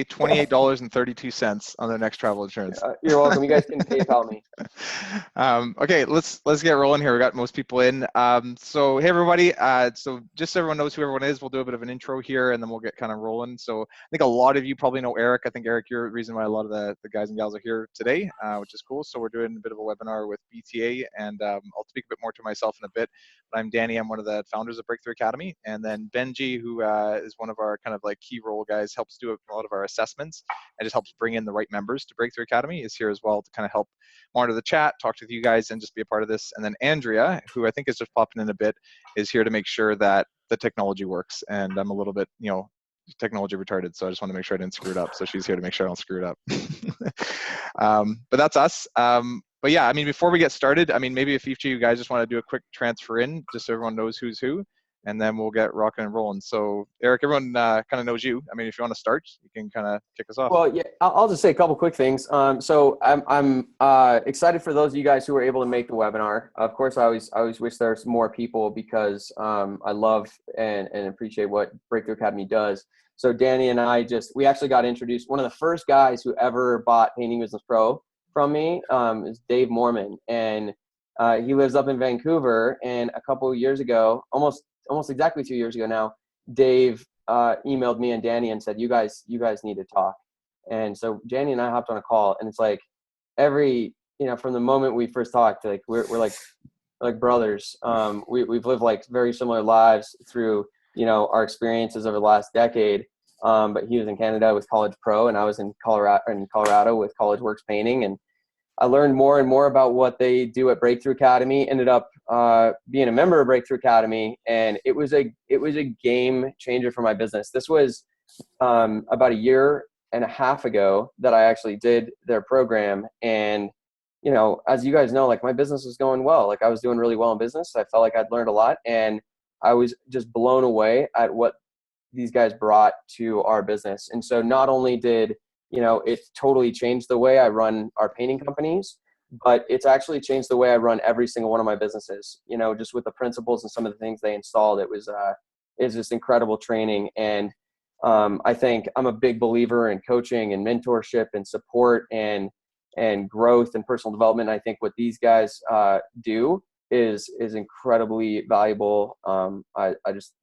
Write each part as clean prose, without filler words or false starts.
$28.32 on their next travel insurance. You're welcome. You guys can PayPal me. Okay, let's get rolling here. We got most people in. So hey everybody. So just so everyone knows who everyone is, we'll do a bit of an intro here, and then we'll get kind of rolling. So I think a lot of you probably know Eric. I think Eric, you're the reason why a lot of the guys and gals are here today, which is cool. So we're doing a bit of a webinar with BTA, and I'll speak a bit more to myself in a bit. But I'm Danny. I'm one of the founders of Breakthrough Academy, and then Benji, who is one of our kind of like key role guys, helps do a lot of our assessments and just helps bring in the right members to Breakthrough Academy, is here as well to kind of help monitor the chat, talk to you guys, and just be a part of this. And then Andrea, who I think is just popping in a bit, is here to make sure that the technology works. And I'm a little bit, technology retarded, so I just want to make sure I didn't screw it up. So she's here to make sure I don't screw it up. But that's us. But yeah, I mean, before we get started, I mean, maybe if each of you guys just want to do a quick transfer in, just so everyone knows who's who, and then we'll get rocking and rolling. So Eric, everyone kind of knows you. I mean, if you want to start, you can kind of kick us off. Well, yeah, I'll just say a couple quick things. So I'm excited for those of you guys who were able to make the webinar. Of course, I always wish there's more people because I love and appreciate what Breakthrough Academy does. So Danny and I we actually got introduced. One of the first guys who ever bought Painting Business Pro from me is Dave Mormon, and he lives up in Vancouver. And a couple of years ago, almost exactly 2 years ago now, Dave emailed me and Danny and said, you guys need to talk. And so Danny and I hopped on a call, and it's like from the moment we first talked, like we're like brothers. We've lived like very similar lives through, our experiences over the last decade. But he was in Canada with College Pro, and I was in Colorado with College Works Painting. And I learned more and more about what they do at Breakthrough Academy, ended up being a member of Breakthrough Academy, and it was a game changer for my business. This was about a year and a half ago that I actually did their program. And, as you guys know, like my business was going well. Like I was doing really well in business. I felt like I'd learned a lot, and I was just blown away at what these guys brought to our business. And so not only did it totally changed the way I run our painting companies, but it's actually changed the way I run every single one of my businesses, just with the principles and some of the things they installed. It's just incredible training. And I think I'm a big believer in coaching and mentorship and support and growth and personal development. I think what these guys do is incredibly valuable. I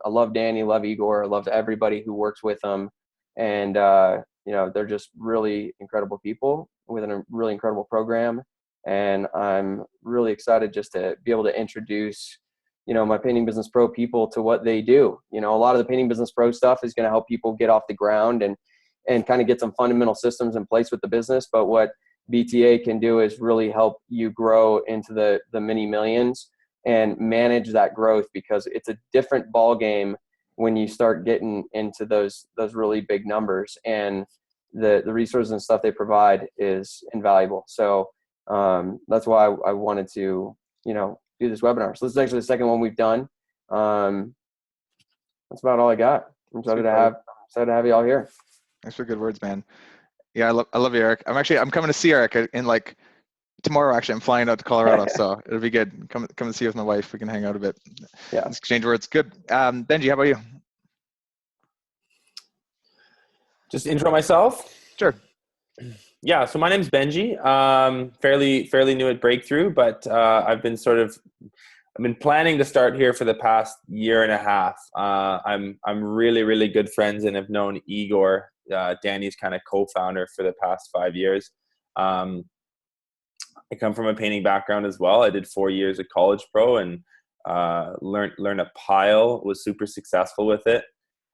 love Danny, love Igor, love everybody who works with them. And, they're just really incredible people with a really incredible program. And I'm really excited just to be able to introduce, my Painting Business Pro people to what they do. A lot of the Painting Business Pro stuff is going to help people get off the ground and kind of get some fundamental systems in place with the business. But what BTA can do is really help you grow into the many millions and manage that growth, because it's a different ball game when you start getting into those really big numbers, and the resources and stuff they provide is invaluable. So that's why I wanted to, do this webinar. So this is actually the second one we've done. That's about all I got. I'm excited to have you all here. Thanks for good words, man. Yeah, I love you, Eric. I'm coming to see Eric in like tomorrow. Actually, I'm flying out to Colorado, so it'll be good. Come and see you with my wife. We can hang out a bit. Yeah. Let's exchange words. Good. Benji, how about you? Just intro myself. Sure. Yeah. So my name's Benji. Fairly new at Breakthrough, but I've been planning to start here for the past year and a half. I'm really, really good friends and have known Igor, Danny's kind of co-founder, for the past 5 years. I come from a painting background as well. I did 4 years at College Pro and learned a pile, was super successful with it.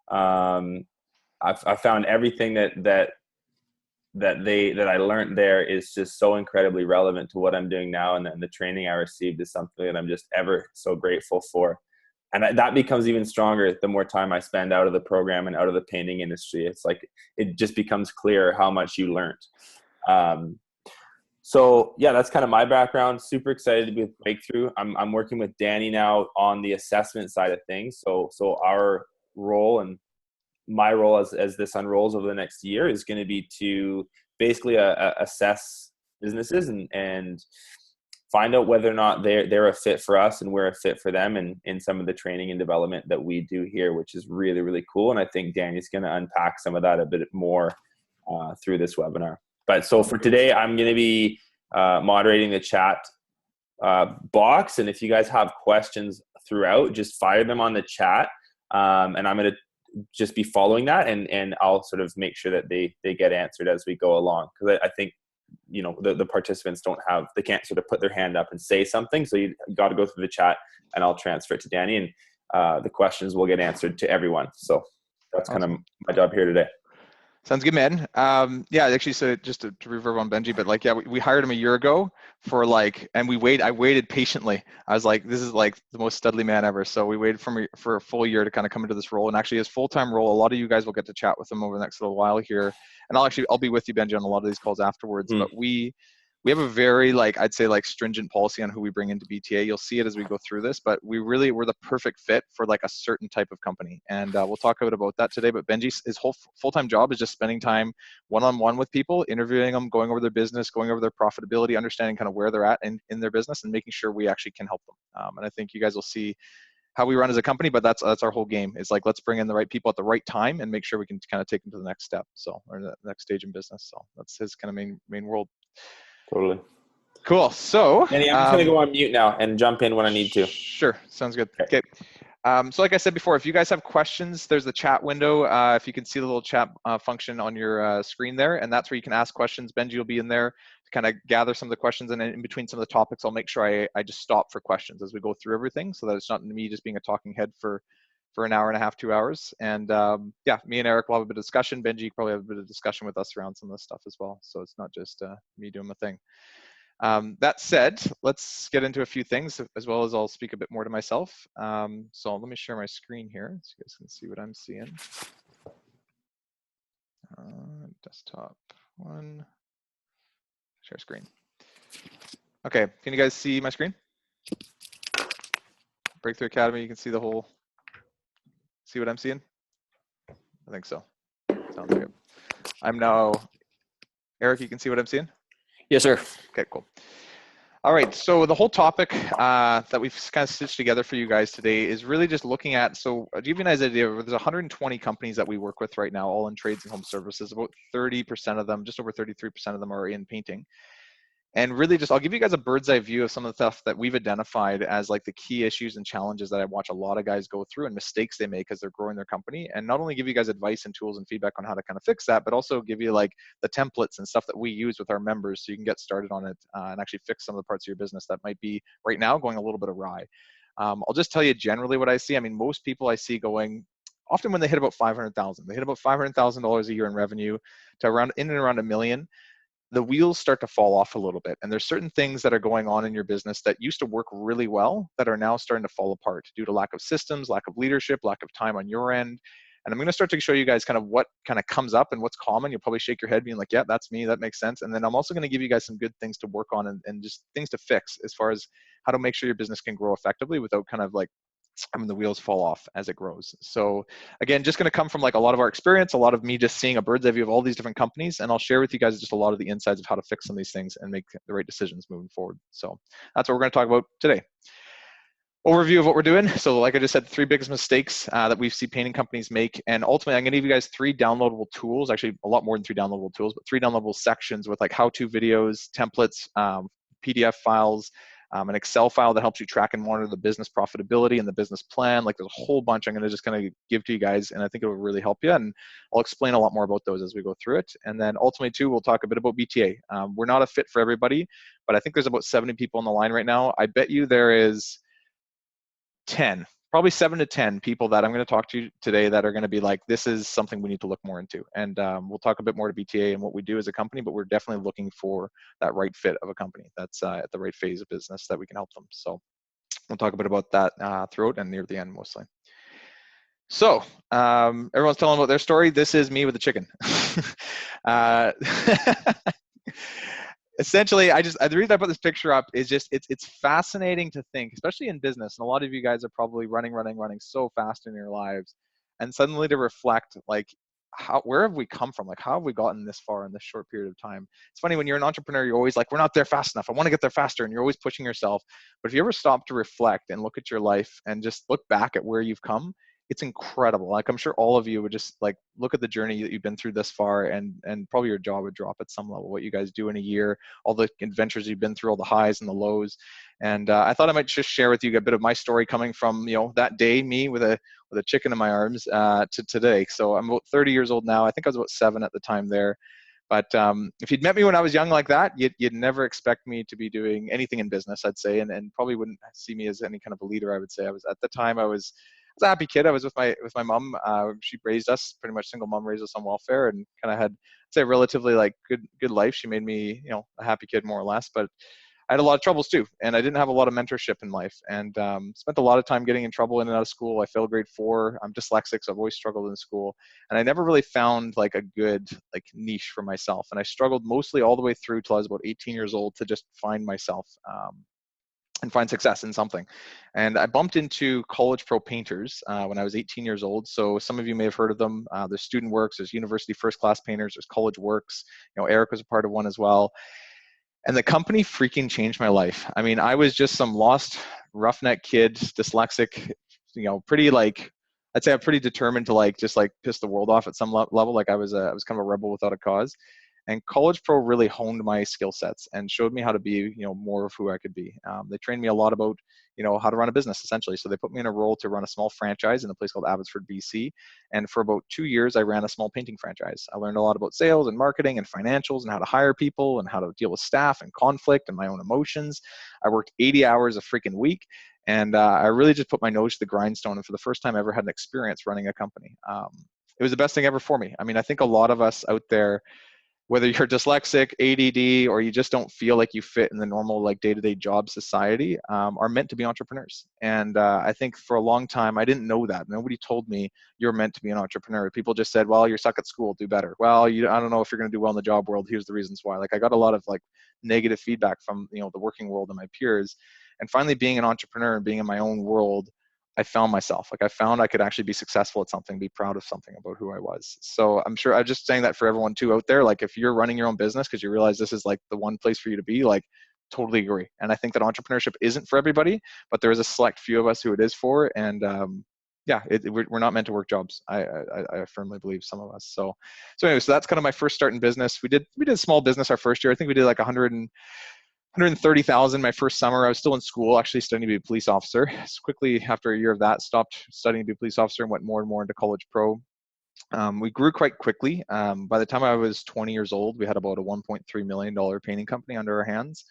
I found everything that I learned there is just so incredibly relevant to what I'm doing now. And then the training I received is something that I'm just ever so grateful for. And that becomes even stronger the more time I spend out of the program and out of the painting industry. It's like, it just becomes clear how much you learned. So yeah, that's kind of my background. Super excited to be with Breakthrough. I'm working with Danny now on the assessment side of things. So our role and my role as this unrolls over the next year is going to be to basically assess businesses and find out whether or not they're a fit for us and we're a fit for them, and in some of the training and development that we do here, which is really, really cool. And I think Danny's going to unpack some of that a bit more through this webinar. But so for today, I'm going to be moderating the chat box. And if you guys have questions throughout, just fire them on the chat. And I'm going to just be following that, and I'll sort of make sure that they get answered as we go along. Because I think, you know, the participants they can't sort of put their hand up and say something. So you got to go through the chat, and I'll transfer it to Danny, and the questions will get answered to everyone. So that's kind of my job here today. Sounds good, man. Yeah, actually, so just to reverb on Benji, but like, yeah, we hired him a year ago for like, and I waited patiently. I was like, this is like the most studly man ever. So we waited for a full year to kind of come into this role, and actually his full-time role, a lot of you guys will get to chat with him over the next little while here. And I'll be with you, Benji, on a lot of these calls afterwards, but we have a very, like, I'd say like stringent policy on who we bring into BTA. You'll see it as we go through this, but we're the perfect fit for like a certain type of company. And we'll talk a bit about that today, but Benji's, his whole full-time job is just spending time one-on-one with people, interviewing them, going over their business, going over their profitability, understanding kind of where they're at in their business, and making sure we actually can help them. And I think you guys will see how we run as a company, but that's our whole game. It's like, let's bring in the right people at the right time and make sure we can kind of take them to the next step. So, or the next stage in business. So that's his kind of main world. Totally. Cool. So, Danny, I'm just going to go on mute now and jump in when I need to. Sure. Sounds good. Okay. So like I said before, if you guys have questions, there's the chat window. If you can see the little chat function on your screen there, and that's where you can ask questions. Benji will be in there to kind of gather some of the questions, and then in between some of the topics, I'll make sure I just stop for questions as we go through everything, so that it's not me just being a talking head for an hour and a half, 2 hours. And yeah, me and Eric will have a bit of discussion. Benji probably have a bit of discussion with us around some of this stuff as well. So it's not just me doing my thing. That said, let's get into a few things, as well as I'll speak a bit more to myself. So let me share my screen here so you guys can see what I'm seeing. Desktop 1, share screen. Okay, can you guys see my screen? Breakthrough Academy, you can see the whole, see what I'm seeing? I think so. Sounds good. I'm now, Eric, you can see what I'm seeing? Yes, sir. Okay, cool. All right, so the whole topic that we've kind of stitched together for you guys today is really just looking at, so to give you an idea, there's 120 companies that we work with right now, all in trades and home services. About 30% of them, just over 33% of them are in painting. And really just, I'll give you guys a bird's eye view of some of the stuff that we've identified as like the key issues and challenges that I watch a lot of guys go through and mistakes they make as they're growing their company. And not only give you guys advice and tools and feedback on how to kind of fix that, but also give you like the templates and stuff that we use with our members so you can get started on it and actually fix some of the parts of your business that might be right now going a little bit awry. I'll just tell you generally what I see. I mean, most people I see going, often when they hit about 500,000, they hit about $500,000 a year in revenue to around in and around $1 million. The wheels start to fall off a little bit. And there's certain things that are going on in your business that used to work really well that are now starting to fall apart due to lack of systems, lack of leadership, lack of time on your end. And I'm going to start to show you guys kind of what kind of comes up and what's common. You'll probably shake your head being like, yeah, that's me. That makes sense. And then I'm also going to give you guys some good things to work on and just things to fix as far as how to make sure your business can grow effectively without kind of like, I mean, the wheels fall off as it grows. So again, just going to come from like a lot of our experience, a lot of me just seeing a bird's eye view of all these different companies. And I'll share with you guys just a lot of the insights of how to fix some of these things and make the right decisions moving forward. So that's what we're going to talk about today. Overview of what we're doing. So like I just said, the 3 biggest mistakes that we see painting companies make. And ultimately, I'm going to give you guys 3 downloadable tools, actually a lot more than 3 downloadable tools, but 3 downloadable sections with like how-to videos, templates, PDF files, an Excel file that helps you track and monitor the business profitability and the business plan. Like there's a whole bunch I'm going to give to you guys, and I think it will really help you. And I'll explain a lot more about those as we go through it. And then ultimately too, we'll talk a bit about BTA. We're not a fit for everybody, but I think there's about 70 people on the line right now. I bet you there is 10, probably 7 to 10 people that I'm going to talk to today that are going to be like, this is something we need to look more into. And we'll talk a bit more to BTA and what we do as a company, but we're definitely looking for that right fit of a company that's at the right phase of business that we can help them. So we'll talk a bit about that throughout and near the end mostly. So everyone's telling about their story. This is me with the chicken. Essentially, the reason I put this picture up is just it's fascinating to think, especially in business, and a lot of you guys are probably running so fast in your lives, and suddenly to reflect like where have we come from? Like how have we gotten this far in this short period of time? It's funny when you're an entrepreneur, you're always like, we're not there fast enough. I want to get there faster, and you're always pushing yourself. But if you ever stop to reflect and look at your life and just look back at where you've come, it's incredible. Like, I'm sure all of you would just like look at the journey that you've been through this far, and probably your jaw would drop at some level, what you guys do in a year, all the adventures you've been through, all the highs and the lows. And I thought I might just share with you a bit of my story coming from, that day, me with a chicken in my arms, to today. So I'm about 30 years old now. I think I was about 7 at the time there. But if you'd met me when I was young like that, you'd never expect me to be doing anything in business, I'd say, and probably wouldn't see me as any kind of a leader. I would say I was, at the time, I was a happy kid. I was with my mom. She raised us, pretty much single mom, raised us on welfare, and kind of had, I'd say, relatively like good life. She made me, a happy kid more or less. But I had a lot of troubles too, and I didn't have a lot of mentorship in life, and spent a lot of time getting in trouble in and out of school. I failed grade 4. I'm dyslexic, so I've always struggled in school, and I never really found like a good like niche for myself. And I struggled mostly all the way through till I was about 18 years old to just find myself. And find success in something. And I bumped into College Pro painters when I was 18 years old. So some of you may have heard of them. There's Student Works, there's University First Class Painters, there's College Works. Eric was a part of one as well. And the company freaking changed my life. I mean, I was just some lost roughneck kid, dyslexic, pretty like, I'd say I'm pretty determined to like, just like piss the world off at some level. Like I was kind of a rebel without a cause. And College Pro really honed my skill sets and showed me how to be, more of who I could be. They trained me a lot about, how to run a business essentially. So they put me in a role to run a small franchise in a place called Abbotsford, BC. And for about 2 years, I ran a small painting franchise. I learned a lot about sales and marketing and financials and how to hire people and how to deal with staff and conflict and my own emotions. I worked 80 hours a freaking week. And I really just put my nose to the grindstone. And for the first time I ever had an experience running a company. It was the best thing ever for me. I mean, I think a lot of us out there, whether you're dyslexic, ADD, or you just don't feel like you fit in the normal like day-to-day job society, are meant to be entrepreneurs. And I think for a long time, I didn't know that. Nobody told me you're meant to be an entrepreneur. People just said, well, you're stuck at school, do better. Well, I don't know if you're going to do well in the job world. Here's the reasons why. Like I got a lot of like negative feedback from, the working world and my peers. And finally being an entrepreneur and being in my own world, I found myself. Like I found I could actually be successful at something, be proud of something about who I was. So I'm sure I'm just saying that for everyone too out there. Like if you're running your own business because you realize this is like the one place for you to be, like totally agree. And I think that entrepreneurship isn't for everybody, but there is a select few of us who it is for. And we're not meant to work jobs. I firmly believe, some of us. So anyway, so that's kind of my first start in business. We did a small business our first year. I think we did like 130,000 my first summer. I was still in school, actually studying to be a police officer. So quickly after a year of that, stopped studying to be a police officer and went more and more into College Pro. We grew quite quickly. By the time I was 20 years old, we had about a $1.3 million painting company under our hands.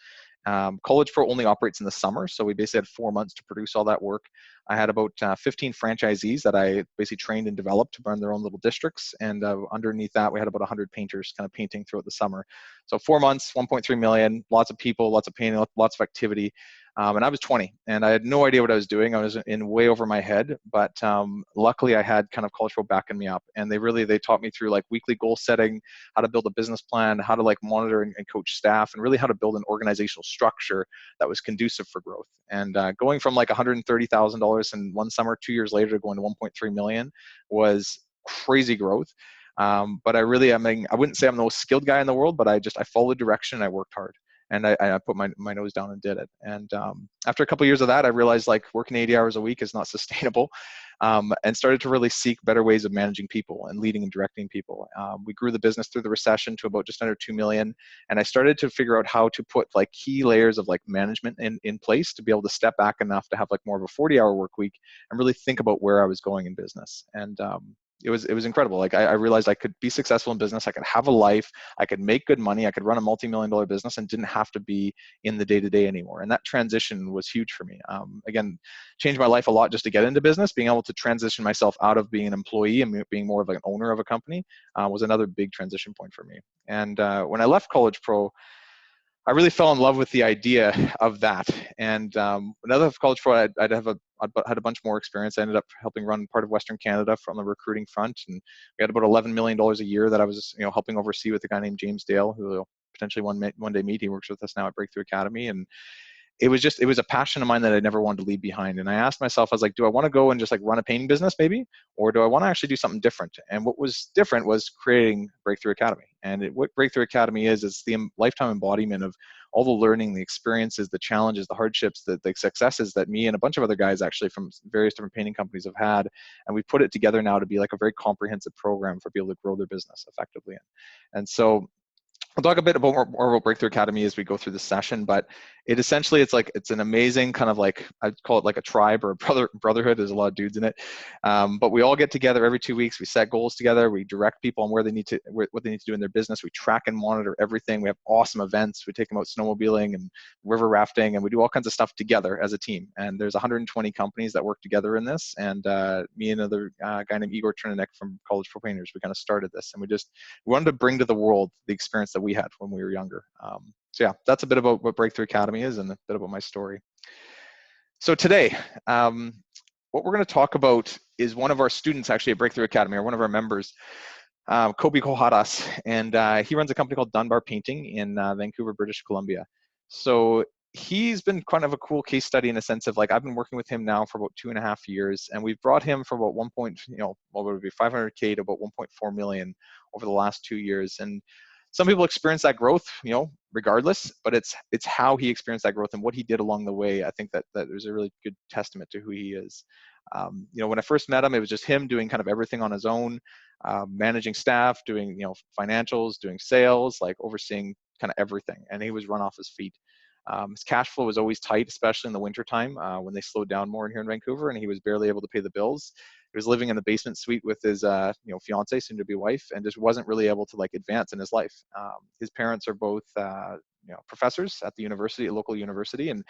College Pro only operates in the summer, so we basically had 4 months to produce all that work. I had about 15 franchisees that I basically trained and developed to run their own little districts, and underneath that, we had about 100 painters kind of painting throughout the summer. So 4 months, 1.3 million, lots of people, lots of painting, lots of activity. And I was 20, and I had no idea what I was doing. I was in way over my head, but luckily I had kind of College Pro backing me up, and they taught me through like weekly goal setting, how to build a business plan, how to like monitor and coach staff, and really how to build an organizational structure that was conducive for growth. And going from like $130,000 in one summer, 2 years later, going to 1.3 million was crazy growth. But I wouldn't say I'm the most skilled guy in the world, but I followed direction and I worked hard. And I put my nose down and did it. And after a couple of years of that, I realized like working 80 hours a week is not sustainable, and started to really seek better ways of managing people and leading and directing people. We grew the business through the recession to about just under 2 million. And I started to figure out how to put like key layers of like management in place to be able to step back enough to have like more of a 40-hour work week and really think about where I was going in business. And it was incredible. Like I realized I could be successful in business. I could have a life. I could make good money. I could run a multi-million-dollar business and didn't have to be in the day-to-day anymore. And that transition was huge for me. Again, changed my life a lot just to get into business. Being able to transition myself out of being an employee and being more of like an owner of a company was another big transition point for me. And when I left College Pro, I really fell in love with the idea of that. And another College Pro, I had a bunch more experience. I ended up helping run part of Western Canada from the recruiting front, and we had about $11 million a year that I was, helping oversee with a guy named James Dale, who will potentially one day meet. He works with us now at Breakthrough Academy, and it was a passion of mine that I never wanted to leave behind. And I asked myself, I was like, do I want to go and just like run a painting business maybe, or do I want to actually do something different? And what was different was creating Breakthrough Academy. And what Breakthrough Academy is the lifetime embodiment of all the learning, the experiences, the challenges, the hardships, the successes that me and a bunch of other guys actually from various different painting companies have had. And we put it together now to be like a very comprehensive program for people to grow their business effectively. And so I'll talk a bit more about Breakthrough Academy as we go through this session, but it's an amazing kind of like, I'd call it like a tribe or a brotherhood. There's a lot of dudes in it. But we all get together every 2 weeks. We set goals together. We direct people on what they need to do in their business. We track and monitor everything. We have awesome events. We take them out snowmobiling and river rafting, and we do all kinds of stuff together as a team. And there's 120 companies that work together in this. And me and another guy named Igor Trinanek from College Pro Painters, we kind of started this, and we wanted to bring to the world the experience that we had when we were younger. So yeah, that's a bit about what Breakthrough Academy is and a bit about my story. So today, what we're going to talk about is one of our students actually at Breakthrough Academy, or one of our members, Kobe Koharas, and he runs a company called Dunbar Painting in Vancouver, British Columbia. So he's been kind of a cool case study in a sense of like, I've been working with him now for about 2.5 years, and we've brought him from about 500K to about 1.4 million over the last 2 years. And some people experience that growth, regardless, but it's how he experienced that growth and what he did along the way. I think that there's a really good testament to who he is. When I first met him, it was just him doing kind of everything on his own, managing staff, doing, financials, doing sales, like overseeing kind of everything. And he was run off his feet. His cash flow was always tight, especially in the wintertime when they slowed down more in here in Vancouver, and he was barely able to pay the bills. He was living in the basement suite with his fiance, soon to be wife, and just wasn't really able to like advance in his life. His parents are both professors at the university, a local university, and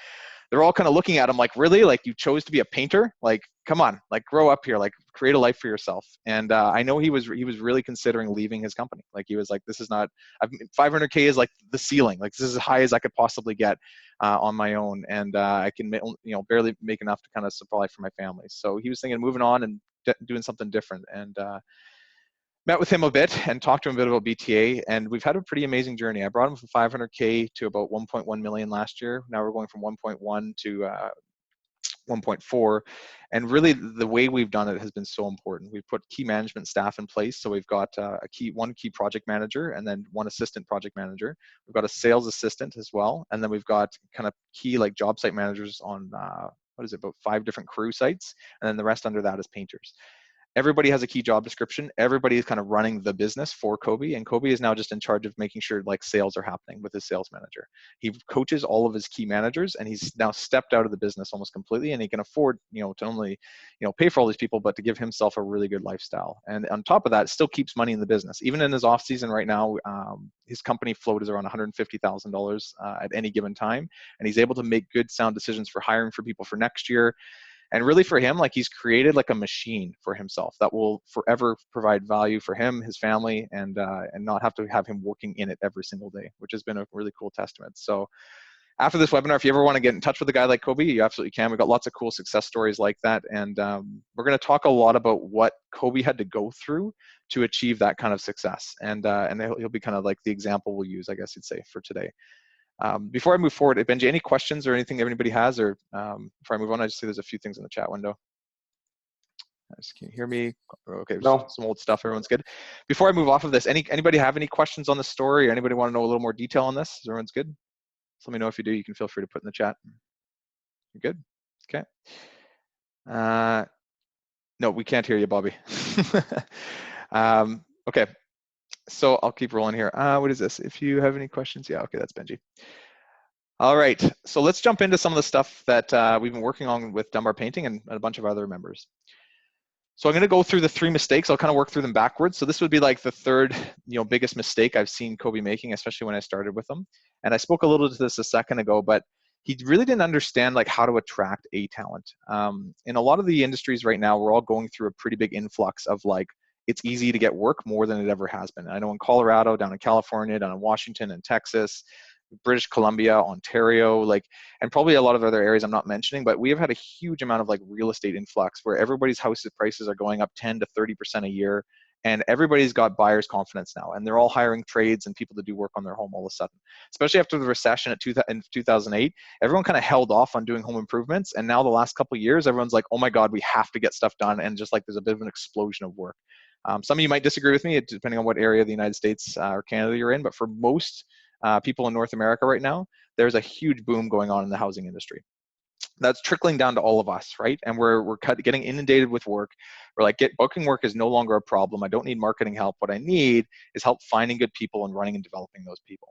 they're all kind of looking at him like, really? Like, you chose to be a painter? Like, come on, like, grow up here, like, create a life for yourself. And I know he was really considering leaving his company. Like, he was like, this is not, 500K is like the ceiling. Like, this is as high as I could possibly get on my own. And I can, barely make enough to kind of supply for my family. So he was thinking of moving on and doing something different. And met with him a bit and talked to him a bit about BTA, and we've had a pretty amazing journey. I brought him from 500K to about 1.1 million last year. Now we're going from 1.1 to 1.4, and really the way we've done it has been so important. We've put key management staff in place, so we've got one key project manager and then one assistant project manager. We've got a sales assistant as well, and then we've got kind of key like job site managers on about 5 different crew sites, and then the rest under that is painters. Everybody has a key job description. Everybody is kind of running the business for Kobe, and Kobe is now just in charge of making sure like sales are happening with his sales manager. He coaches all of his key managers, and he's now stepped out of the business almost completely, and he can afford, to only, pay for all these people, but to give himself a really good lifestyle. And on top of that, it still keeps money in the business. Even in his off season right now, his company float is around $150,000 at any given time, and he's able to make good, sound decisions for hiring for people for next year. And really for him, like, he's created like a machine for himself that will forever provide value for him, his family, and not have to have him working in it every single day, which has been a really cool testament. So after this webinar, if you ever want to get in touch with a guy like Kobe, you absolutely can. We've got lots of cool success stories like that. And we're going to talk a lot about what Kobe had to go through to achieve that kind of success. And he'll be kind of like the example we'll use, I guess you'd say, for today. Before I move forward, Benji, any questions or anything anybody has, or before I move on, I just see there's a few things in the chat window. Can you hear me? Okay, no. Some old stuff. Everyone's good. Before I move off of this, anybody have any questions on the story, or anybody want to know a little more detail on this? Is everyone's good? So let me know if you do. You can feel free to put in the chat. You're good? Okay. No, we can't hear you, Bobby. Okay. So I'll keep rolling here. What is this? If you have any questions, yeah, okay, that's Benji. All right, so let's jump into some of the stuff that we've been working on with Dunbar Painting and a bunch of other members. So I'm going to go through the 3 mistakes. I'll kind of work through them backwards. So this would be like the third, biggest mistake I've seen Kobe making, especially when I started with him. And I spoke a little to this a second ago, but he really didn't understand like how to attract a talent. In a lot of the industries right now, we're all going through a pretty big influx of like, it's easy to get work more than it ever has been. I know in Colorado, down in California, down in Washington and Texas, British Columbia, Ontario, and probably a lot of other areas I'm not mentioning, but we have had a huge amount of like real estate influx where everybody's house prices are going up 10 to 30% a year. And everybody's got buyer's confidence now, and they're all hiring trades and people to do work on their home all of a sudden. Especially after the recession in 2008, everyone kind of held off on doing home improvements, and now the last couple of years, everyone's like, oh my God, we have to get stuff done, and just like there's a bit of an explosion of work. Some of you might disagree with me, depending on what area of the United States or Canada you're in, but for most people in North America right now, there's a huge boom going on in the housing industry. That's trickling down to all of us, right? And we're getting inundated with work. We're like, booking work is no longer a problem. I don't need marketing help. What I need is help finding good people and running and developing those people.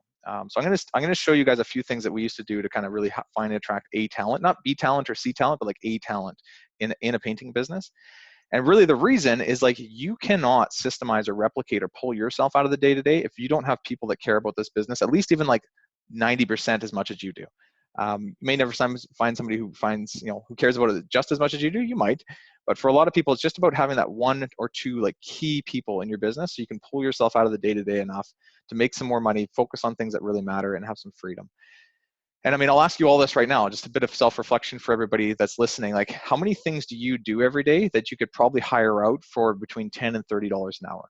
So I'm gonna show you guys a few things that we used to do to kind of really find and attract A talent, not B talent or C talent, but like A talent in a painting business. And really the reason is like you cannot systemize or replicate or pull yourself out of the day-to-day if you don't have people that care about this business, at least even like 90% as much as you do. You may never find somebody who finds, who cares about it just as much as you do. You might, but for a lot of people, it's just about having that one or two like key people in your business so you can pull yourself out of the day-to-day enough to make some more money, focus on things that really matter, and have some freedom. And I mean, I'll ask you all this right now, just a bit of self-reflection for everybody that's listening. Like, how many things do you do every day that you could probably hire out for between $10 and $30 an hour?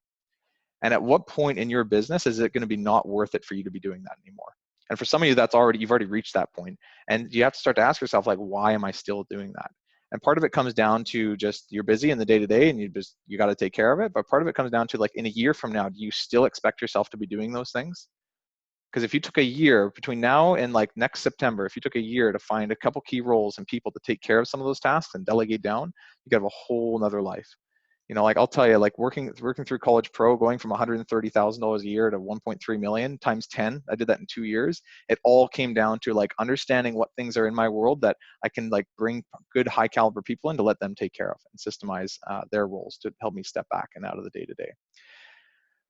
And at what point in your business is it going to be not worth it for you to be doing that anymore? And for some of you, you've already reached that point. And you have to start to ask yourself, like, why am I still doing that? And part of it comes down to just you're busy in the day-to-day and you got to take care of it. But part of it comes down to, like, in a year from now, do you still expect yourself to be doing those things? Because if you took a year between now and like next September, if you took a year to find a couple key roles and people to take care of some of those tasks and delegate down, you could have a whole nother life. Like I'll tell you, like working through College Pro, going from $130,000 a year to 1.3 million times 10, I did that in 2 years. It all came down to like understanding what things are in my world that I can like bring good high caliber people in to let them take care of and systemize their roles to help me step back and out of the day to day.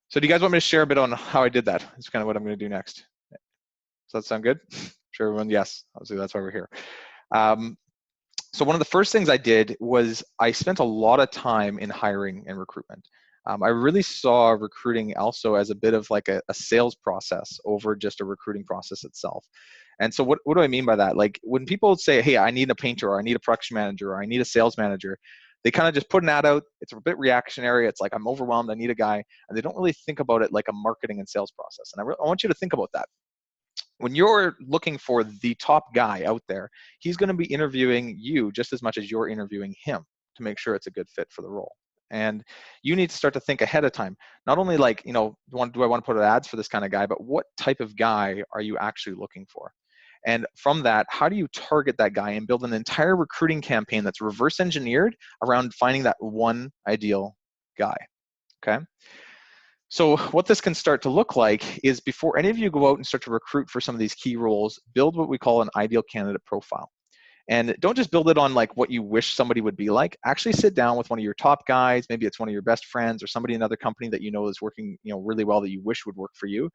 So do you guys want me to share a bit on how I did that? That's kind of what I'm going to do next. Does that sound good? Sure, everyone, yes. Obviously, that's why we're here. So one of the first things I did was I spent a lot of time in hiring and recruitment. I really saw recruiting also as a bit of like a sales process over just a recruiting process itself. And so what do I mean by that? Like when people say, hey, I need a painter, or I need a production manager, or I need a sales manager, they kind of just put an ad out. It's a bit reactionary. It's like, I'm overwhelmed, I need a guy. And they don't really think about it like a marketing and sales process. And I want you to think about that. When you're looking for the top guy out there, he's going to be interviewing you just as much as you're interviewing him to make sure it's a good fit for the role. And you need to start to think ahead of time. Not only like, do I want to put ads for this kind of guy, but what type of guy are you actually looking for? And from that, how do you target that guy and build an entire recruiting campaign that's reverse engineered around finding that one ideal guy, okay? So what this can start to look like is before any of you go out and start to recruit for some of these key roles, build what we call an ideal candidate profile. And don't just build it on like what you wish somebody would be like. Actually sit down with one of your top guys. Maybe it's one of your best friends or somebody in another company that you know is working really well that you wish would work for you.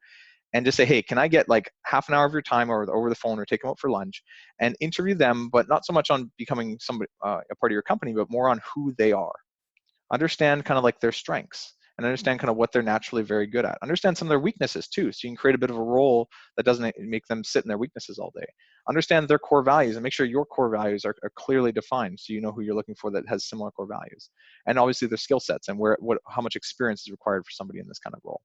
And just say, hey, can I get like half an hour of your time or over the phone or take them out for lunch and interview them, but not so much on becoming somebody, a part of your company, but more on who they are. Understand kind of like their strengths and understand kind of what they're naturally very good at. Understand some of their weaknesses too, so you can create a bit of a role that doesn't make them sit in their weaknesses all day. Understand their core values and make sure your core values are clearly defined so you know who you're looking for that has similar core values. And obviously their skill sets and how much experience is required for somebody in this kind of role.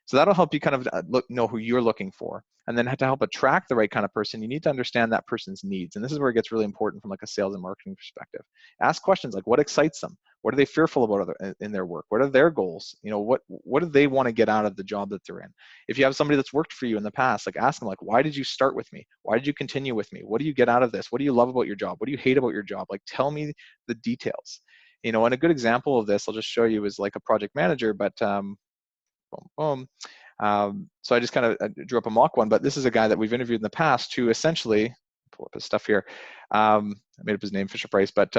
So that'll help you kind of know who you're looking for. And then to help attract the right kind of person, you need to understand that person's needs. And this is where it gets really important from like a sales and marketing perspective. Ask questions like, what excites them? What are they fearful about in their work? What are their goals? What do they want to get out of the job that they're in? If you have somebody that's worked for you in the past, like ask them like, why did you start with me? Why did you continue with me? What do you get out of this? What do you love about your job? What do you hate about your job? Like, tell me the details. And a good example of this, I'll just show you, is like a project manager, but boom, boom. So I just kind of drew up a mock one, but this is a guy that we've interviewed in the past who essentially, pull up his stuff here, I made up his name, Fisher Price, but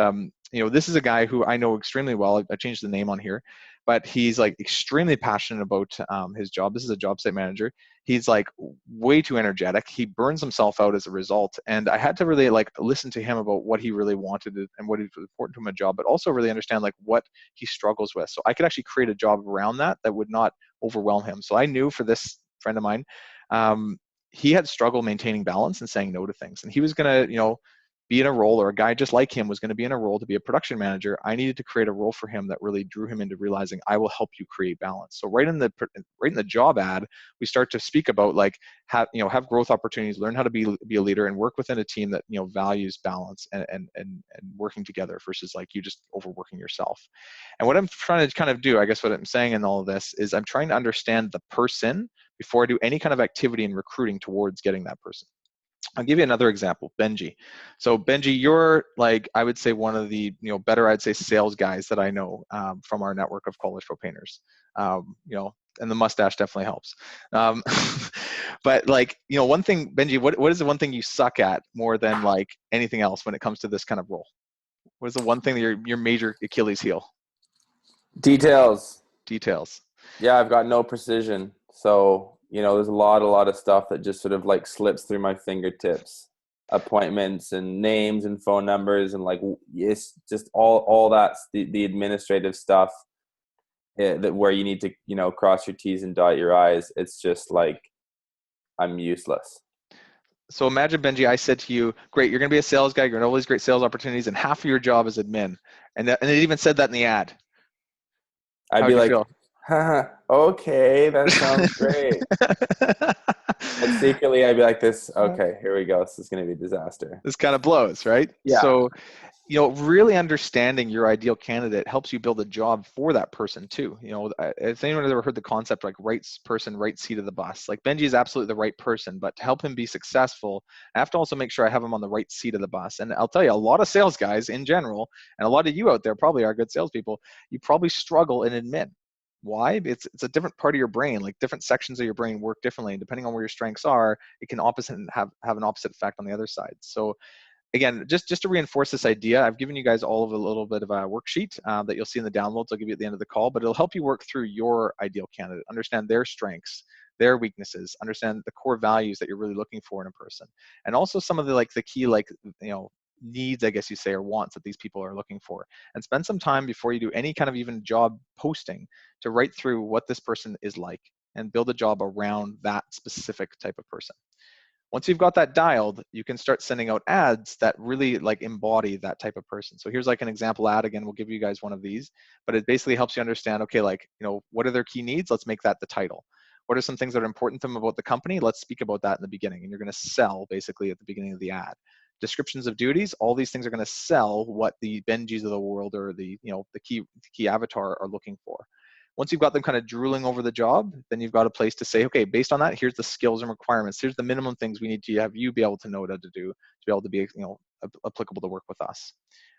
this is a guy who I know extremely well. I changed the name on here, but he's like extremely passionate about his job. This is a job site manager. He's like way too energetic. He burns himself out as a result. And I had to really like listen to him about what he really wanted and what was important to him in a job, but also really understand like what he struggles with. So I could actually create a job around that would not overwhelm him. So I knew for this friend of mine, he had struggled maintaining balance and saying no to things. And he was going to, be in a role, or a guy just like him was going to be in a role to be a production manager, I needed to create a role for him that really drew him into realizing I will help you create balance. So right in the job ad, we start to speak about like have growth opportunities, learn how to be a leader, and work within a team that values balance and working together versus like you just overworking yourself. And what I'm trying to kind of do, I guess what I'm saying in all of this is I'm trying to understand the person before I do any kind of activity in recruiting towards getting that person. I'll give you another example, Benji. So Benji, you're like, I would say one of the, better, I'd say sales guys that I know from our network of college pro painters, and the mustache definitely helps. But like, one thing, Benji, what is the one thing you suck at more than like anything else when it comes to this kind of role? What is the one thing that your major Achilles heel? Details. Details. Yeah, I've got no precision. So, there's a lot of stuff that just sort of like slips through my fingertips. Appointments and names and phone numbers and like it's just all that's the administrative stuff that where you need to cross your T's and dot your I's. It's just like I'm useless. So imagine, Benji, I said to you, great, you're going to be a sales guy, you're going to have all these great sales opportunities, and half of your job is admin. And it even said that in the ad. I'd be like, okay, that sounds great. But secretly, I'd be like this, okay, here we go. This is going to be a disaster. This kind of blows, right? Yeah. So, really understanding your ideal candidate helps you build a job for that person too. If anyone has ever heard the concept like right person, right seat of the bus, like Benji is absolutely the right person, but to help him be successful, I have to also make sure I have him on the right seat of the bus. And I'll tell you, a lot of sales guys in general, and a lot of you out there probably are good salespeople, you probably struggle in admin. Why? It's a different part of your brain, like different sections of your brain work differently. And depending on where your strengths are, it can have an opposite effect on the other side. So again, just to reinforce this idea, I've given you guys all of a little bit of a worksheet that you'll see in the downloads. I'll give you at the end of the call, but it'll help you work through your ideal candidate, understand their strengths, their weaknesses, understand the core values that you're really looking for in a person. And also some of the key, needs, I guess you say, or wants that these people are looking for. And spend some time before you do any kind of even job posting to write through what this person is like and build a job around that specific type of person. Once you've got that dialed, you can start sending out ads that really like embody that type of person. So here's like an example ad. Again, we'll give you guys one of these, but it basically helps you understand, okay, what are their key needs? Let's make that the title. What are some things that are important to them about the company? Let's speak about that in the beginning. And you're going to sell basically at the beginning of the ad. Descriptions of duties, all these things are going to sell what the Benjis of the world or the key avatar are looking for. Once you've got them kind of drooling over the job, then you've got a place to say, okay, based on that, here's the skills and requirements. Here's the minimum things we need to have you be able to know what to do to be able to be applicable to work with us.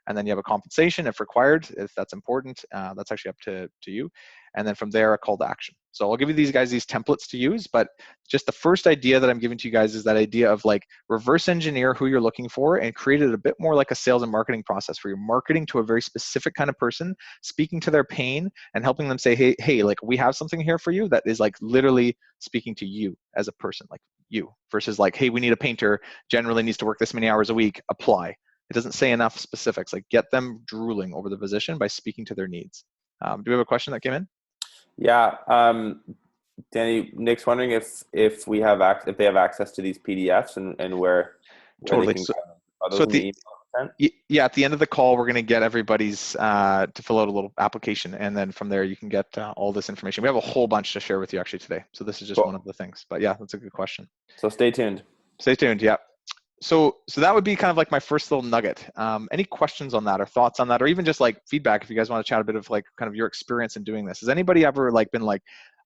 And then you have a compensation if required, if that's important. That's actually up to you. And then from there, a call to action. So I'll give you these templates to use, but just the first idea that I'm giving to you guys is that idea of like reverse engineer who you're looking for and create it a bit more like a sales and marketing process where you're marketing to a very specific kind of person, speaking to their pain and helping them say, hey, like we have something here for you that is like literally speaking to you as a person, like you, versus like, hey, we need a painter, generally needs to work this many hours a week, apply. It doesn't say enough specifics, like get them drooling over the position by speaking to their needs. Do we have a question that came in? Yeah. Danny, Nick's wondering if they have access to these PDFs and where Totally. they can at the end of the call, we're going to get everybody's to fill out a little application, and then from there you can get all this information. We have a whole bunch to share with you actually today, so this is just one of the things. But yeah, that's a good question. So stay tuned. Stay tuned. Yeah. So that would be kind of like my first little nugget. Any questions on that or thoughts on that, or even just like feedback if you guys want to chat a bit of like kind of your experience in doing this. Has anybody ever like been like,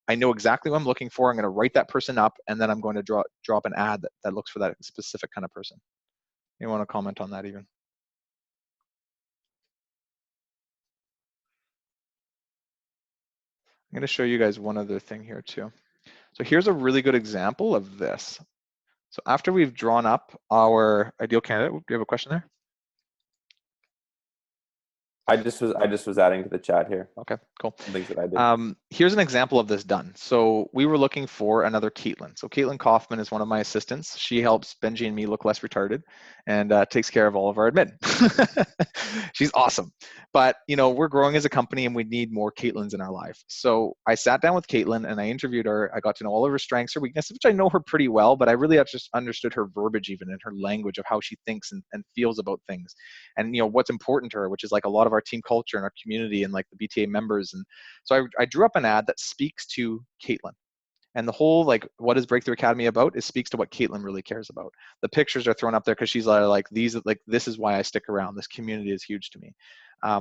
I know exactly what I'm looking for. I'm going to write that person up, and then I'm going to drop an ad that looks for that specific kind of person. You want to comment on that even? I'm going to show you guys one other thing here too. So here's a really good example of this. So after we've drawn up our ideal candidate, do you have a question there? I just was adding to the chat here. Okay, cool. Things that I did. here's an example of this done. So we were looking for another Caitlin. So Caitlin Kaufman is one of my assistants. She helps Benji and me look less retarded and takes care of all of our admin. She's awesome. But, you know, we're growing as a company and we need more Caitlins in our life. So I sat down with Caitlin and I interviewed her. I got to know all of her strengths, her weaknesses, which I know her pretty well, but I really have just understood her verbiage even and her language of how she thinks and feels about things. And, you know, what's important to her, which is like a lot of our team culture and our community and like the BTA members. And so I drew up an ad that speaks to Caitlin. And the whole, like, what is Breakthrough Academy about? It speaks to what Caitlin really cares about. The pictures are thrown up there because she's like, this is why I stick around. This community is huge to me.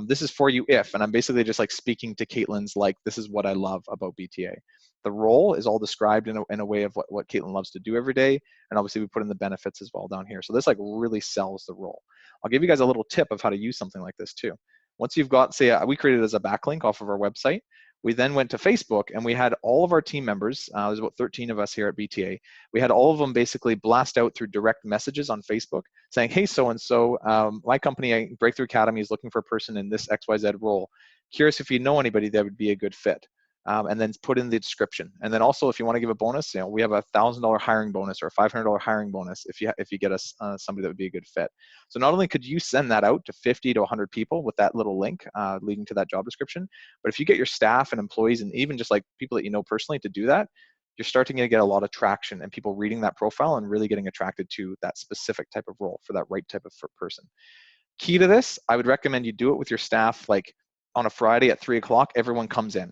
This is for you if, and I'm basically just like speaking to Caitlin's, like, this is what I love about BTA. The role is all described in a way of what Caitlin loves to do every day. And obviously we put in the benefits as well down here. So this like really sells the role. I'll give you guys a little tip of how to use something like this too. Once you've got, say, we created it as a backlink off of our website. We then went to Facebook and we had all of our team members, there's about 13 of us here at BTA. We had all of them basically blast out through direct messages on Facebook saying, hey, so-and-so, my company, Breakthrough Academy, is looking for a person in this XYZ role. Curious if you know anybody that would be a good fit. And then put in the description. And then also, if you want to give a bonus, you know, we have a $1,000 hiring bonus or a $500 hiring bonus if you get us somebody that would be a good fit. So not only could you send that out to 50 to 100 people with that little link leading to that job description, but if you get your staff and employees and even just like people that you know personally to do that, you're starting to get a lot of traction and people reading that profile and really getting attracted to that specific type of role for that right type of person. Key to this, I would recommend you do it with your staff like on a Friday at 3 o'clock, everyone comes in.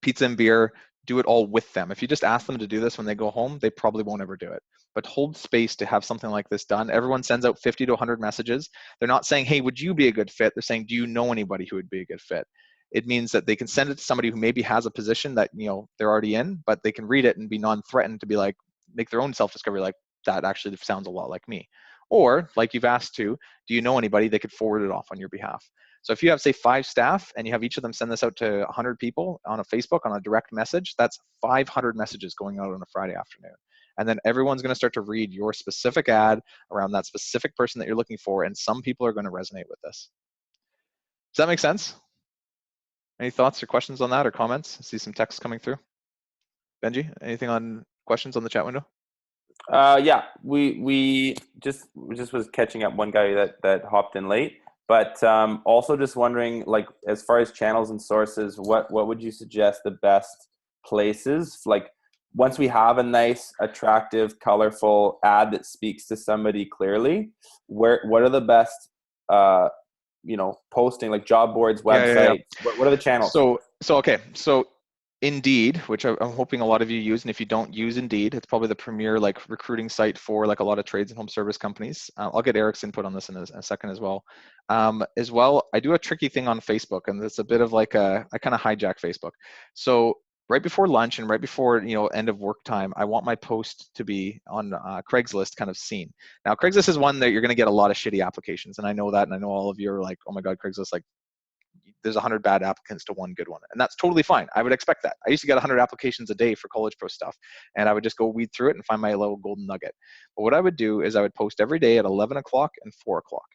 Pizza and beer, do it all with them. If you just ask them to do this when they go home, they probably won't ever do it. But hold space to have something like this done. Everyone sends out 50 to 100 messages. They're not saying, hey, would you be a good fit? They're saying, do you know anybody who would be a good fit? It means that they can send it to somebody who maybe has a position that, you know, they're already in, but they can read it and be non-threatened to be like, make their own self-discovery, like, that actually sounds a lot like me. Or like you've asked to, do you know anybody they could forward it off on your behalf? So if you have, say, 5 staff and you have each of them send this out to 100 people on a Facebook, on a direct message, that's 500 messages going out on a Friday afternoon. And then everyone's going to start to read your specific ad around that specific person that you're looking for, and some people are going to resonate with this. Does that make sense? Any thoughts or questions on that or comments? I see some text coming through. Benji, anything on questions on the chat window? Yeah, we just was catching up one guy that hopped in late. But also just wondering, like, as far as channels and sources, what would you suggest the best places? Like, once we have a nice, attractive, colorful ad that speaks to somebody clearly, what are the best, posting, like job boards, websites? Yeah. What are the channels? So Indeed, which I'm hoping a lot of you use, and if you don't use Indeed, it's probably the premier like recruiting site for like a lot of trades and home service companies. I'll get Eric's input on this in a second as well. I do a tricky thing on Facebook, and it's a bit of like I kind of hijack Facebook. So right before lunch and right before end of work time, I want my post to be on Craigslist kind of seen. Now Craigslist is one that you're going to get a lot of shitty applications, and I know that, and I know all of you are like, oh my god, Craigslist, like, there's 100 bad applicants to one good one. And that's totally fine. I would expect that. I used to get 100 applications a day for College Pro stuff. And I would just go weed through it and find my little golden nugget. But what I would do is I would post every day at 11 o'clock and 4 o'clock.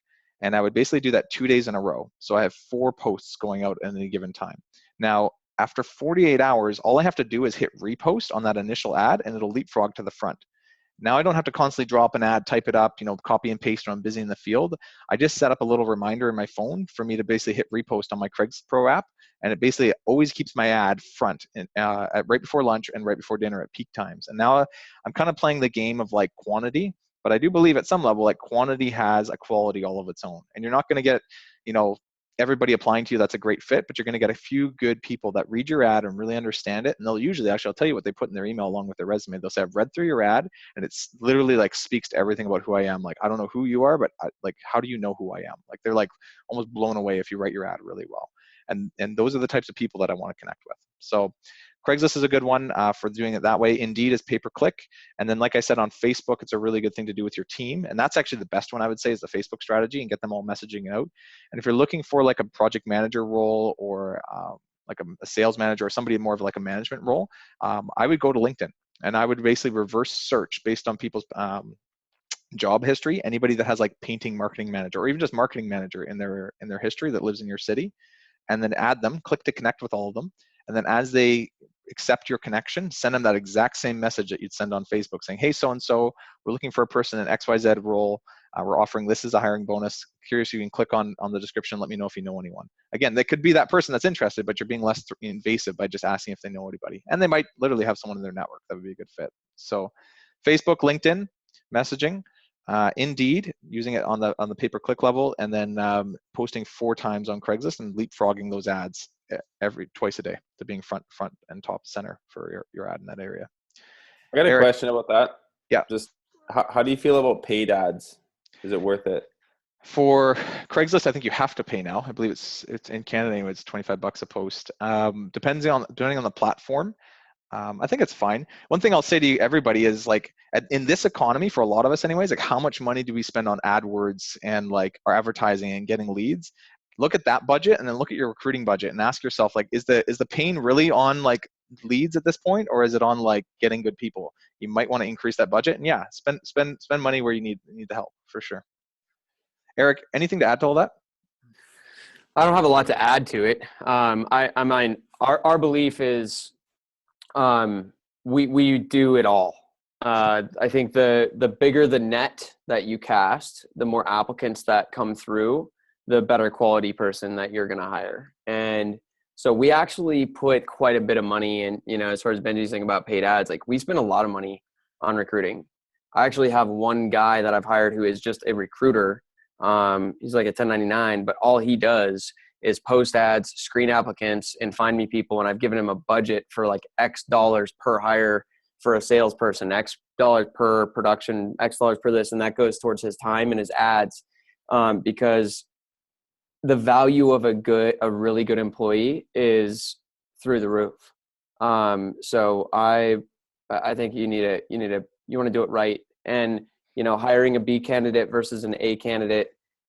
And I would basically do that 2 days in a row. So I have 4 posts going out at any given time. Now, after 48 hours, all I have to do is hit repost on that initial ad and it'll leapfrog to the front. Now I don't have to constantly drop an ad, type it up, copy and paste when I'm busy in the field. I just set up a little reminder in my phone for me to basically hit repost on my Craigslist Pro app, and it basically always keeps my ad front at right before lunch and right before dinner at peak times. And now I'm kind of playing the game of like quantity, but I do believe at some level like quantity has a quality all of its own, and you're not going to get everybody applying to you that's a great fit, but you're going to get a few good people that read your ad and really understand it. And they'll usually, actually, I'll tell you what they put in their email along with their resume. They'll say, I've read through your ad and it's literally like speaks to everything about who I am. Like, I don't know who you are, but like, how do you know who I am? Like, they're like almost blown away if you write your ad really well. And those are the types of people that I want to connect with. So Craigslist is a good one for doing it that way. Indeed is pay-per-click. And then, like I said, on Facebook, it's a really good thing to do with your team. And that's actually the best one, I would say, is the Facebook strategy, and get them all messaging out. And if you're looking for like a project manager role or like a sales manager or somebody more of like a management role, I would go to LinkedIn and I would basically reverse search based on people's job history. Anybody that has like painting marketing manager or even just marketing manager in their history that lives in your city, and then add them, click to connect with all of them. And then as they accept your connection, send them that exact same message that you'd send on Facebook saying, hey, so-and-so, we're looking for a person in XYZ role. We're offering this as a hiring bonus. Curious, you can click on the description. Let me know if you know anyone. Again, they could be that person that's interested, but you're being less invasive by just asking if they know anybody. And they might literally have someone in their network that would be a good fit. So Facebook, LinkedIn, messaging, Indeed, using it on the pay-per-click level, and then posting 4 times on Craigslist and leapfrogging those ads twice a day to being front and top center for your ad in that area. I got a Eric, question about that. Yeah. Just how do you feel about paid ads? Is it worth it? For Craigslist, I think you have to pay now. I believe it's in Canada anyway, it's $25 a post. Depending on the platform, I think it's fine. One thing I'll say to everybody is like, in this economy, for a lot of us anyways, like how much money do we spend on AdWords and like our advertising and getting leads? Look at that budget and then look at your recruiting budget and ask yourself, like, is the pain really on like leads at this point, or is it on like getting good people? You might want to increase that budget, and yeah, spend money where you need the help for sure. Eric, anything to add to all that? I don't have a lot to add to it. I mean, our belief is we do it all. I think the bigger the net that you cast, the more applicants that come through, the better quality person that you're going to hire. And so we actually put quite a bit of money in, as far as Benji's thing about paid ads, like we spend a lot of money on recruiting. I actually have one guy that I've hired who is just a recruiter. He's like a 1099, but all he does is post ads, screen applicants, and find me people. And I've given him a budget for like X dollars per hire for a salesperson, X dollars per production, X dollars per this, and that goes towards his time and his ads, because the value of a really good employee is through the roof. So I think you want to do it right. And, hiring a B candidate versus an A candidate,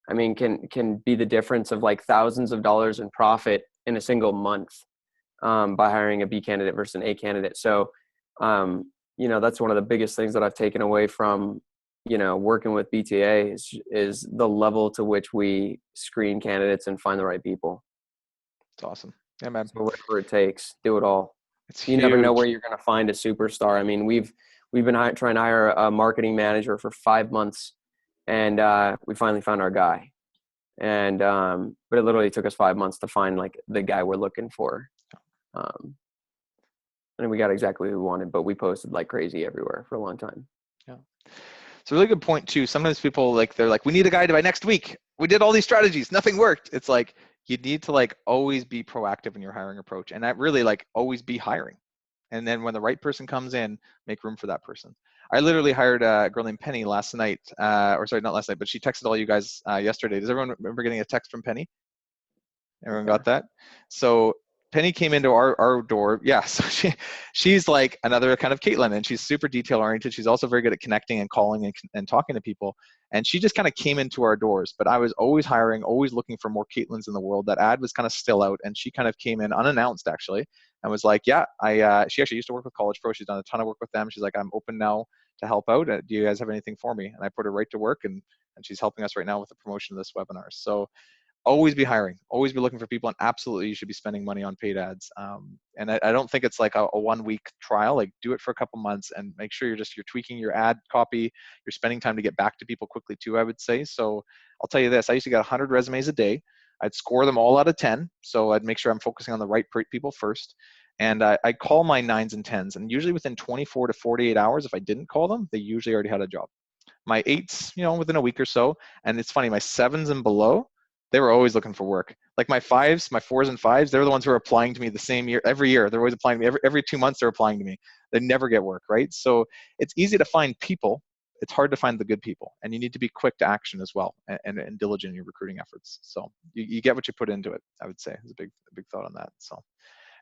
I mean, can be the difference of like thousands of dollars in profit in a single month, by hiring a B candidate versus an A candidate. So, that's one of the biggest things that I've taken away from, working with BTA is the level to which we screen candidates and find the right people. It's awesome. Yeah, man. So whatever it takes, do it all. It's you huge. Never know where you're going to find a superstar. I mean, we've been trying to hire a marketing manager for 5 months, and we finally found our guy. And but it literally took us 5 months to find like the guy we're looking for. And we got exactly who we wanted, but we posted like crazy everywhere for a long time. Yeah. It's a really good point too. Sometimes people they're like, we need a guy by next week. We did all these strategies, nothing worked. It's like, you need to like always be proactive in your hiring approach, and that really like always be hiring. And then when the right person comes in, make room for that person. I literally hired a girl named Penny last night, or sorry, not last night, but she texted all you guys yesterday. Does everyone remember getting a text from Penny? Everyone got that? So Penny came into our door. Yeah, so she's like another kind of Caitlin, and she's super detail oriented. She's also very good at connecting and calling and talking to people. And she just kind of came into our doors. But I was always hiring, always looking for more Caitlins in the world. That ad was kind of still out, and she kind of came in unannounced actually, and was like, yeah, she actually used to work with College Pro. She's done a ton of work with them. She's like, I'm open now to help out. Do you guys have anything for me? And I put her right to work, and she's helping us right now with the promotion of this webinar. So always be hiring, always be looking for people, and absolutely you should be spending money on paid ads. And I don't think it's like a 1 week trial. Like, do it for a couple months and make sure you're tweaking your ad copy. You're spending time to get back to people quickly too, I would say. So I'll tell you this, I used to get 100 resumes a day. I'd score them all out of 10. So I'd make sure I'm focusing on the right people first. And I call my 9s and 10s, and usually within 24 to 48 hours, if I didn't call them, they usually already had a job. My 8s, within a week or so. And it's funny, my 7s and below, they were always looking for work. Like my 5s, my 4s and 5s, they're the ones who are applying to me the same year, every year. They're always applying to me. Every 2 months, they're applying to me. They never get work, right? So it's easy to find people. It's hard to find the good people. And you need to be quick to action as well, and diligent in your recruiting efforts. So you get what you put into it, I would say. Is a big thought on that. So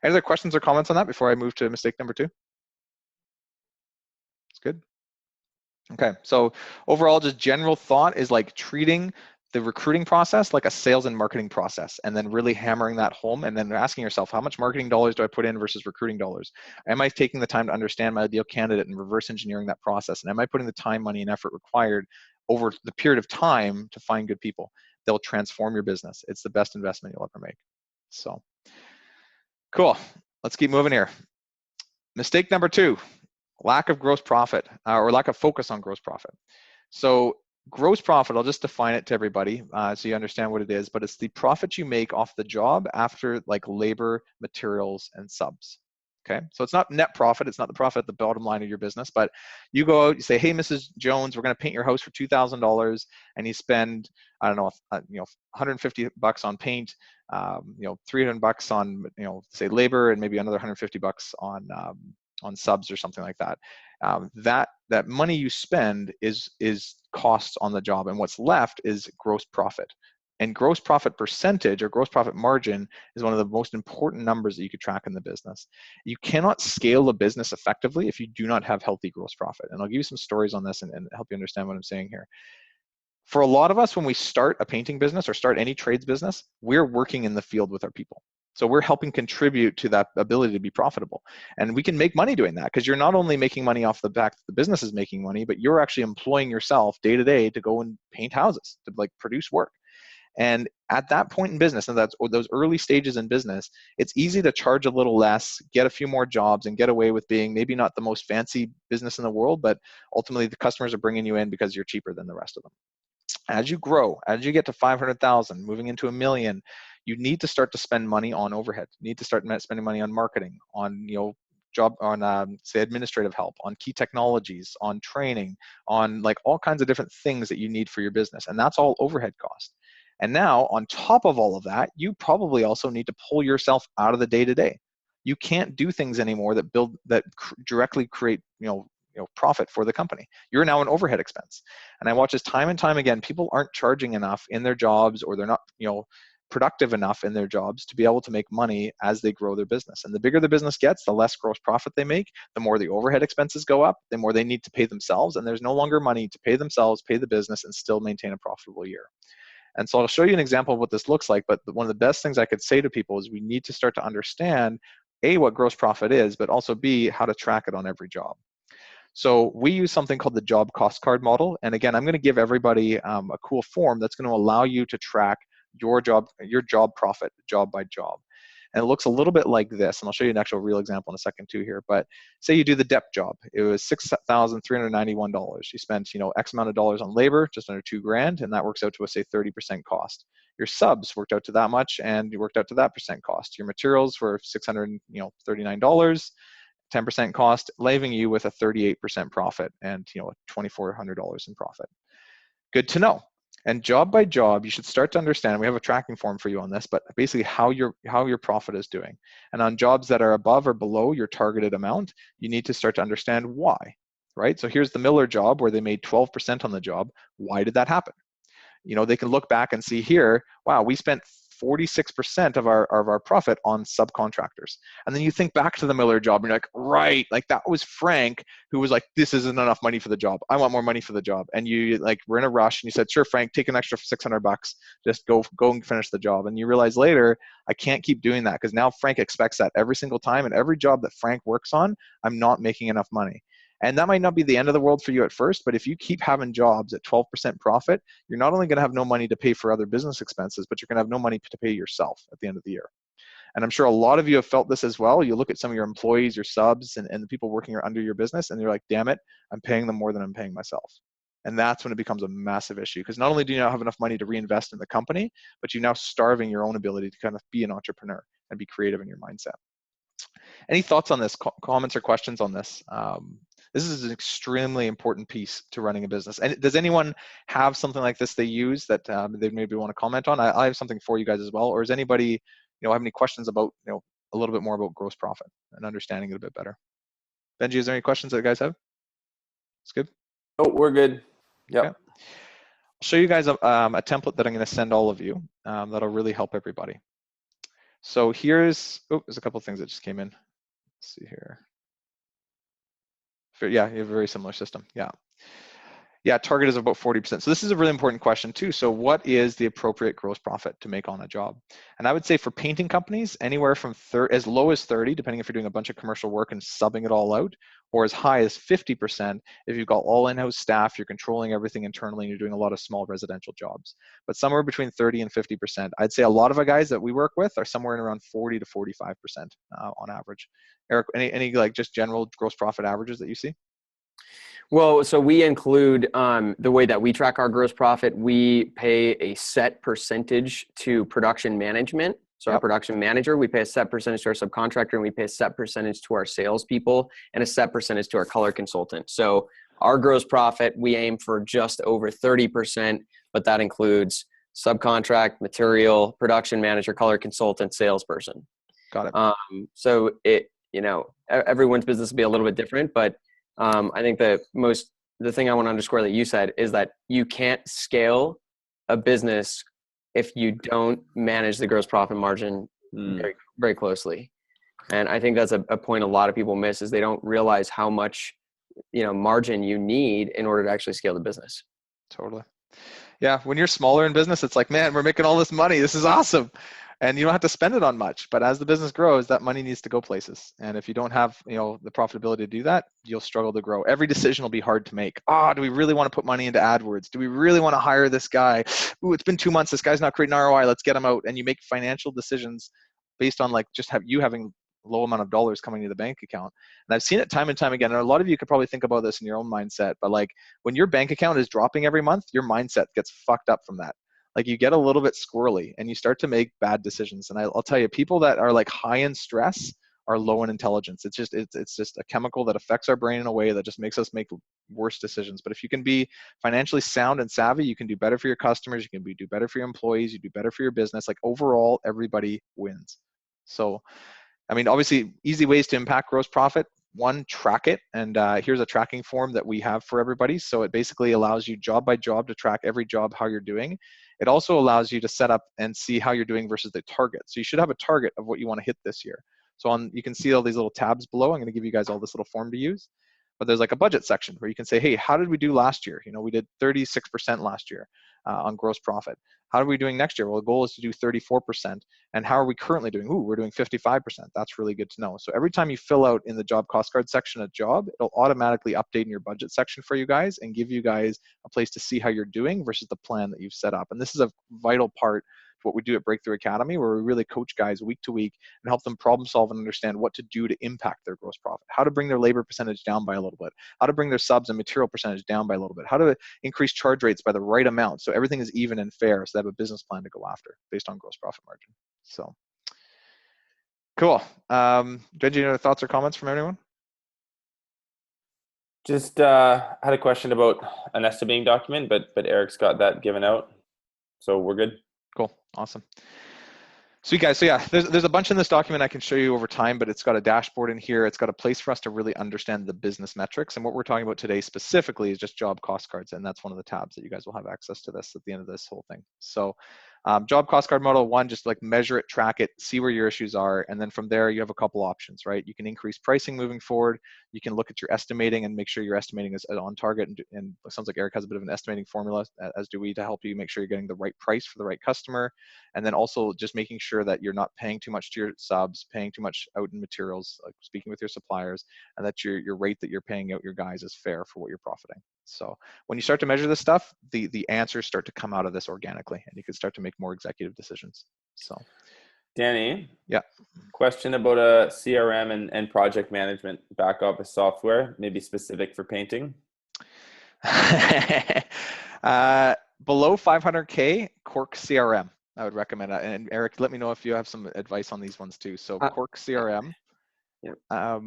any other questions or comments on that before I move to mistake number 2? It's good. Okay, so overall, just general thought is like treating the recruiting process like a sales and marketing process, and then really hammering that home, and then asking yourself, how much marketing dollars do I put in versus recruiting dollars? Am I taking the time to understand my ideal candidate and reverse engineering that process? And am I putting the time, money, and effort required over the period of time to find good people? They'll transform your business. It's the best investment you'll ever make. So cool. Let's keep moving here. Mistake number 2, lack of gross profit or lack of focus on gross profit. So gross profit, I'll just define it to everybody so you understand what it is, but it's the profit you make off the job after like labor, materials, and subs. Okay, so it's not net profit, it's not the profit at the bottom line of your business, but you go out, you say, hey, Mrs. Jones, we're going to paint your house for $2,000, and you spend, I don't know, $150 on paint, $300 on, say labor, and maybe another $150 on subs or something like that. That money you spend is costs on the job, and what's left is gross profit. And gross profit percentage or gross profit margin is one of the most important numbers that you could track in the business. You cannot scale a business effectively if you do not have healthy gross profit. And I'll give you some stories on this and help you understand what I'm saying here. For a lot of us, when we start a painting business or start any trades business, we're working in the field with our people. So we're helping contribute to that ability to be profitable. And we can make money doing that because you're not only making money off the back that the business is making money, but you're actually employing yourself day to day to go and paint houses, to like produce work. And at that point in business, and that's those early stages in business, it's easy to charge a little less, get a few more jobs, and get away with being maybe not the most fancy business in the world, but ultimately the customers are bringing you in because you're cheaper than the rest of them. As you grow, as you get to 500,000, moving into $1 million, you need to start to spend money on overhead. You need to start spending money on marketing, on say administrative help, on key technologies, on training, on like all kinds of different things that you need for your business, and that's all overhead cost. And now, on top of all of that, you probably also need to pull yourself out of the day-to-day. You can't do things anymore that directly create profit for the company. You're now an overhead expense. And I watch this time and time again. People aren't charging enough in their jobs, or they're not productive enough in their jobs to be able to make money as they grow their business. And the bigger the business gets, the less gross profit they make, the more the overhead expenses go up, the more they need to pay themselves, and there's no longer money to pay themselves, pay the business, and still maintain a profitable year. And so I'll show you an example of what this looks like, but one of the best things I could say to people is we need to start to understand, A, what gross profit is, but also B, how to track it on every job. So we use something called the job cost card model. And again, I'm going to give everybody a cool form that's going to allow you to track your job profit job by job. And it looks a little bit like this, and I'll show you an actual real example in a second too here. But say you do the depth job, it was $6,391. You spent X amount of dollars on labor, just under $2,000, and that works out to a say 30% cost. Your subs worked out to that much, and you worked out to that percent cost. Your materials were $639, 10% cost, leaving you with a 38% profit and $2,400 in profit. Good to know. And job by job, you should start to understand, we have a tracking form for you on this, but basically how your profit is doing. And on jobs that are above or below your targeted amount, you need to start to understand why, right? So here's the Miller job where they made 12% on the job. Why did that happen? They can look back and see here, wow, we spent 46% of our profit on subcontractors. And then you think back to the Miller job and you're like, right, like that was Frank who was like, this isn't enough money for the job. I want more money for the job. And you were in a rush and you said, sure, Frank, take an extra $600, just go and finish the job. And you realize later, I can't keep doing that because now Frank expects that every single time, and every job that Frank works on, I'm not making enough money. And that might not be the end of the world for you at first, but if you keep having jobs at 12% profit, you're not only going to have no money to pay for other business expenses, but you're going to have no money to pay yourself at the end of the year. And I'm sure a lot of you have felt this as well. You look at some of your employees, your subs, and the people working under your business, and you're like, damn it, I'm paying them more than I'm paying myself. And that's when it becomes a massive issue, because not only do you not have enough money to reinvest in the company, but you're now starving your own ability to kind of be an entrepreneur and be creative in your mindset. Any thoughts on this, comments or questions on this? This is an extremely important piece to running a business. And does anyone have something like this they use that they maybe want to comment on? I have something for you guys as well. Or does anybody have any questions about a little bit more about gross profit and understanding it a bit better? Benji, is there any questions that you guys have? It's good? Oh, we're good. Yep. Okay. I'll show you guys a template that I'm going to send all of you that'll really help everybody. So there's a couple of things that just came in. Let's see here. Yeah, you have a very similar system. Yeah, target is about 40%. So this is a really important question too. So what is the appropriate gross profit to make on a job? And I would say for painting companies, anywhere from as low as 30, depending if you're doing a bunch of commercial work and subbing it all out, or as high as 50% if you've got all in-house staff, you're controlling everything internally, and you're doing a lot of small residential jobs. But somewhere between 30 and 50%. I'd say a lot of the guys that we work with are somewhere in around 40 to 45% on average. Eric, any like just general gross profit averages that you see? Well, so we include the way that we track our gross profit. We pay a set percentage to production management. So our production manager, we pay a set percentage to our subcontractor, and we pay a set percentage to our salespeople, and a set percentage to our color consultant. So our gross profit, we aim for just over 30%, but that includes subcontract, material, production manager, color consultant, salesperson. Got it. So everyone's business will be a little bit different, but I think the thing I want to underscore that you said is that you can't scale a business if you don't manage the gross profit margin very, very closely. And I think that's a point a lot of people miss, is they don't realize how much, margin you need in order to actually scale the business. Totally. Yeah. When you're smaller in business, it's like, man, we're making all this money. This is awesome. And you don't have to spend it on much, but as the business grows, that money needs to go places. And if you don't have, the profitability to do that, you'll struggle to grow. Every decision will be hard to make. Do we really want to put money into AdWords? Do we really want to hire this guy? Ooh, it's been 2 months. This guy's not creating ROI. Let's get him out. And you make financial decisions based on having low amount of dollars coming to the bank account. And I've seen it time and time again. And a lot of you could probably think about this in your own mindset, but like when your bank account is dropping every month, your mindset gets fucked up from that. Like you get a little bit squirrely and you start to make bad decisions. And I'll tell you, people that are like high in stress are low in intelligence. It's just a chemical that affects our brain in a way that just makes us make worse decisions. But if you can be financially sound and savvy, you can do better for your customers. You can do better for your employees. You do better for your business. Like overall, everybody wins. So, I mean, obviously easy ways to impact gross profit. One, track it. And here's a tracking form that we have for everybody. So it basically allows you job by job to track every job, how you're doing. It also allows you to set up and see how you're doing versus the target. So you should have a target of what you want to hit this year. So you can see all these little tabs below. I'm going to give you guys all this little form to use. But there's like a budget section where you can say, hey, how did we do last year? We did 36% last year on gross profit. How are we doing next year? Well, the goal is to do 34%. And how are we currently doing? We're doing 55%. That's really good to know. So every time you fill out in the job cost card section a job, it'll automatically update in your budget section for you guys and give you guys a place to see how you're doing versus the plan that you've set up. And this is a vital part of what we do at Breakthrough Academy, where we really coach guys week to week and help them problem solve and understand what to do to impact their gross profit, how to bring their labor percentage down by a little bit, how to bring their subs and material percentage down by a little bit, how to increase charge rates by the right amount so everything is even and fair, so they have a business plan to go after based on gross profit margin. So cool. Benji, any other thoughts or comments from anyone? Just had a question about an estimating document, but Eric's got that given out, so we're good. Cool. Awesome. Sweet guys. So yeah, there's a bunch in this document I can show you over time, but it's got a dashboard in here. It's got a place for us to really understand the business metrics. And what we're talking about today specifically is just job cost cards. And that's one of the tabs that you guys will have access to this at the end of this whole thing. So job cost card model one, just like measure it, track it, see where your issues are. And then from there, you have a couple options, right? You can increase pricing moving forward. You can look at your estimating and make sure your estimating is on target. And it sounds like Eric has a bit of an estimating formula, as do we, to help you make sure you're getting the right price for the right customer. And then also just making sure that you're not paying too much to your subs, paying too much out in materials, like speaking with your suppliers, and that your rate that you're paying out your guys is fair for what you're profiting. So when you start to measure this stuff, the answers start to come out of this organically, and you can start to make more executive decisions. So, Danny, yeah, question about a CRM and project management back office software, maybe specific for painting. Below 500K, Cork CRM. I would recommend that. And Eric, let me know if you have some advice on these ones too. So Cork CRM. Yeah.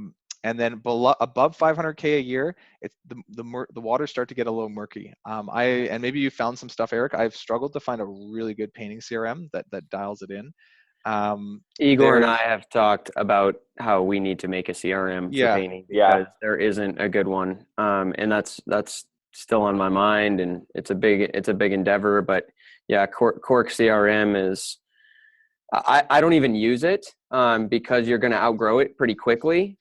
And then above 500K a year, it's the waters start to get a little murky. And maybe you found some stuff, Eric. I've struggled to find a really good painting CRM that dials it in. Igor and I have talked about how we need to make a CRM for painting because there isn't a good one. And that's still on my mind, and it's a big endeavor. But yeah, Cork CRM is. I don't even use it because you're going to outgrow it pretty quickly.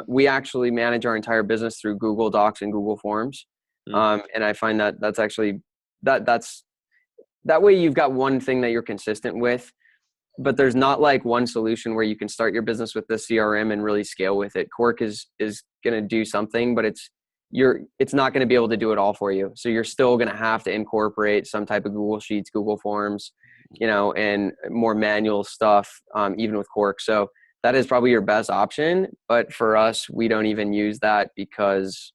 We actually manage our entire business through Google Docs and Google Forms. And I find that's actually, that way you've got one thing that you're consistent with. but there's not like one solution where you can start your business with the CRM and really scale with it. Quark is going to do something, but it's not going to be able to do it all for you. So you're still going to have to incorporate some type of Google Sheets, Google Forms, and more manual stuff, even with Quark. So that is probably your best option. But for us, we don't even use that because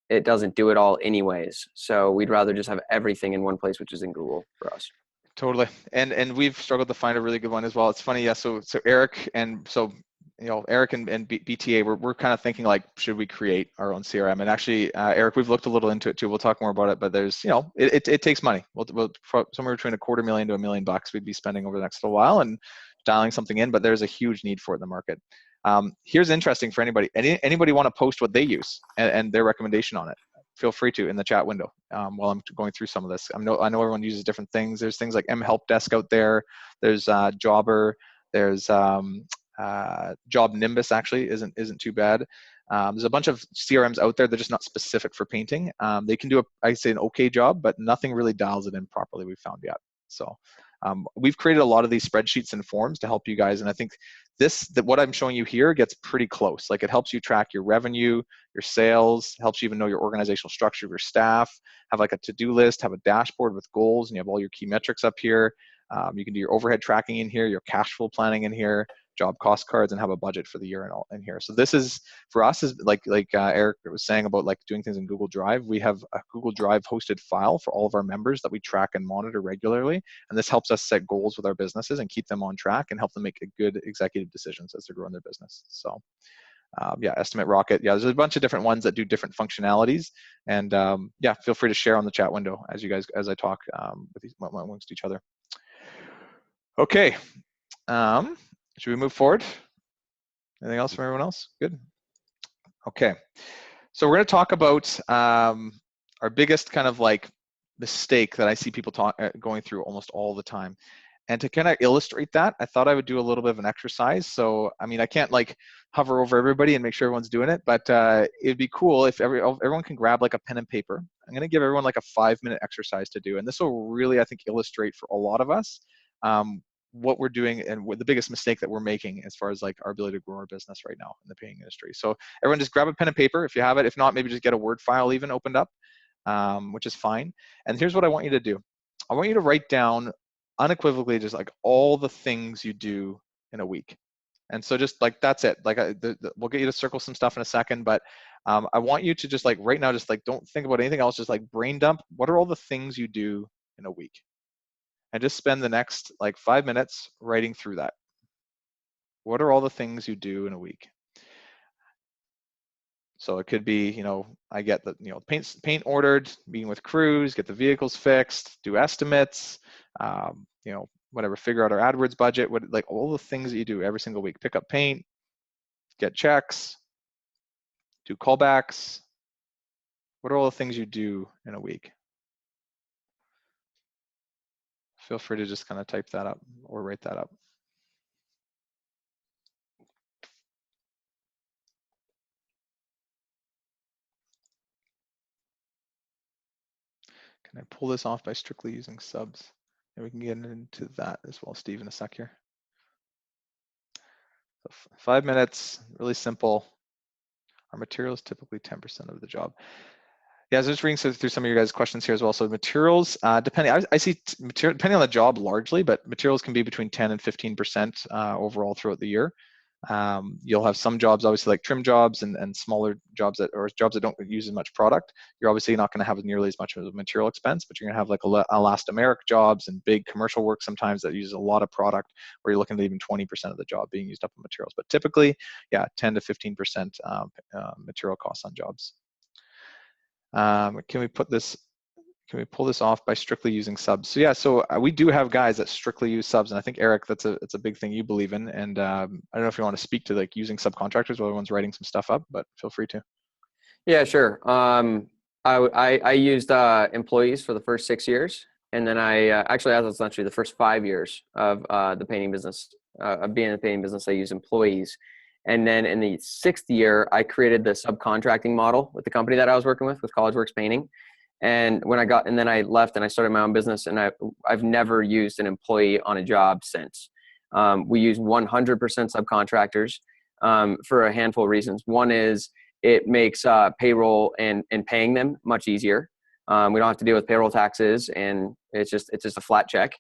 it doesn't do it all anyways. So we'd rather just have everything in one place, which is in Google for us. Totally. And we've struggled to find a really good one as well. It's funny. Yeah. So Eric and Eric and BTA, we're kind of thinking like, should we create our own CRM? And actually, Eric, we've looked a little into it too. We'll talk more about it, but there's, it takes money. We'll somewhere between $250,000 to $1 million we'd be spending over the next little while and dialing something in, but there's a huge need for it in the market. Here's interesting for anybody. Anybody want to post what they use and their recommendation on it? Feel free to in the chat window while I'm going through some of this. I know everyone uses different things. There's things like Help Desk out there. There's Jobber. There's Job Nimbus actually isn't too bad. There's a bunch of CRMs out there. They're just not specific for painting. They can do I'd say an okay job, but nothing really dials it in properly we've found yet. So we've created a lot of these spreadsheets and forms to help you guys. And I think what I'm showing you here gets pretty close. Like it helps you track your revenue, your sales, helps you even know your organizational structure of your staff, have like a to-do list, have a dashboard with goals, and you have all your key metrics up here. You can do your overhead tracking in here, your cash flow planning in here, job cost cards, and have a budget for the year and all in here. So this is for us is like Eric was saying about like doing things in Google Drive. We have a Google Drive hosted file for all of our members that we track and monitor regularly, and this helps us set goals with our businesses and keep them on track and help them make good executive decisions as they're growing their business. So Estimate Rocket. Yeah, there's a bunch of different ones that do different functionalities, and feel free to share on the chat window as I talk amongst each other. Okay. Should we move forward? Anything else from everyone else? Good. Okay. So we're going to talk about our biggest kind of like mistake that I see people going through almost all the time. And to kind of illustrate that, I thought I would do a little bit of an exercise. So, I mean, I can't like hover over everybody and make sure everyone's doing it, but it'd be cool if everyone can grab like a pen and paper. I'm going to give everyone like a 5-minute exercise to do. And this will really, I think, illustrate for a lot of us what we're doing and what the biggest mistake that we're making as far as like our ability to grow our business right now in the painting industry. So everyone just grab a pen and paper if you have it. If not, maybe just get a Word file even opened up, which is fine. And here's what I want you to do. I want you to write down unequivocally just like all the things you do in a week. And so just like, that's it. Like we'll get you to circle some stuff in a second, but I want you to just like right now, just like, don't think about anything else. Just like brain dump. What are all the things you do in a week? And just spend the next like 5 minutes writing through that. What are all the things you do in a week? So it could be, I get the, paint ordered, meeting with crews, get the vehicles fixed, do estimates, whatever, figure out our AdWords budget, like all the things that you do every single week. Pick up paint, get checks, do callbacks. What are all the things you do in a week? Feel free to just kind of type that up or write that up. Can I pull this off by strictly using subs? And we can get into that as well, Steve, in a sec here. So 5 minutes, really simple. Our material is typically 10% of the job. Yeah, so just reading through some of your guys' questions here as well. So materials, depending, I see material depending on the job largely, but materials can be between 10 and 15% overall throughout the year. You'll have some jobs, obviously, like trim jobs and smaller jobs or jobs that don't use as much product. You're obviously not going to have nearly as much of a material expense, but you're going to have like elastomeric jobs and big commercial work sometimes that use a lot of product, where you're looking at even 20% of the job being used up in materials. But typically, yeah, 10 to 15% material costs on jobs. Can we pull this off by strictly using subs? So yeah, so we do have guys that strictly use subs, and I think Eric, it's a big thing you believe in. And I don't know if you want to speak to like using subcontractors while everyone's writing some stuff up, but feel free to. Yeah, sure. I used employees for the first 6 years, and then I actually, that was actually the first 5 years of the painting business, of being in the painting business. I used employees. And then in the 6th year, I created the subcontracting model with the company that I was working with College Works Painting. And then I left and I started my own business, and I've never used an employee on a job since. We use 100% subcontractors for a handful of reasons. One is it makes payroll and paying them much easier. We don't have to deal with payroll taxes, and it's just a flat check.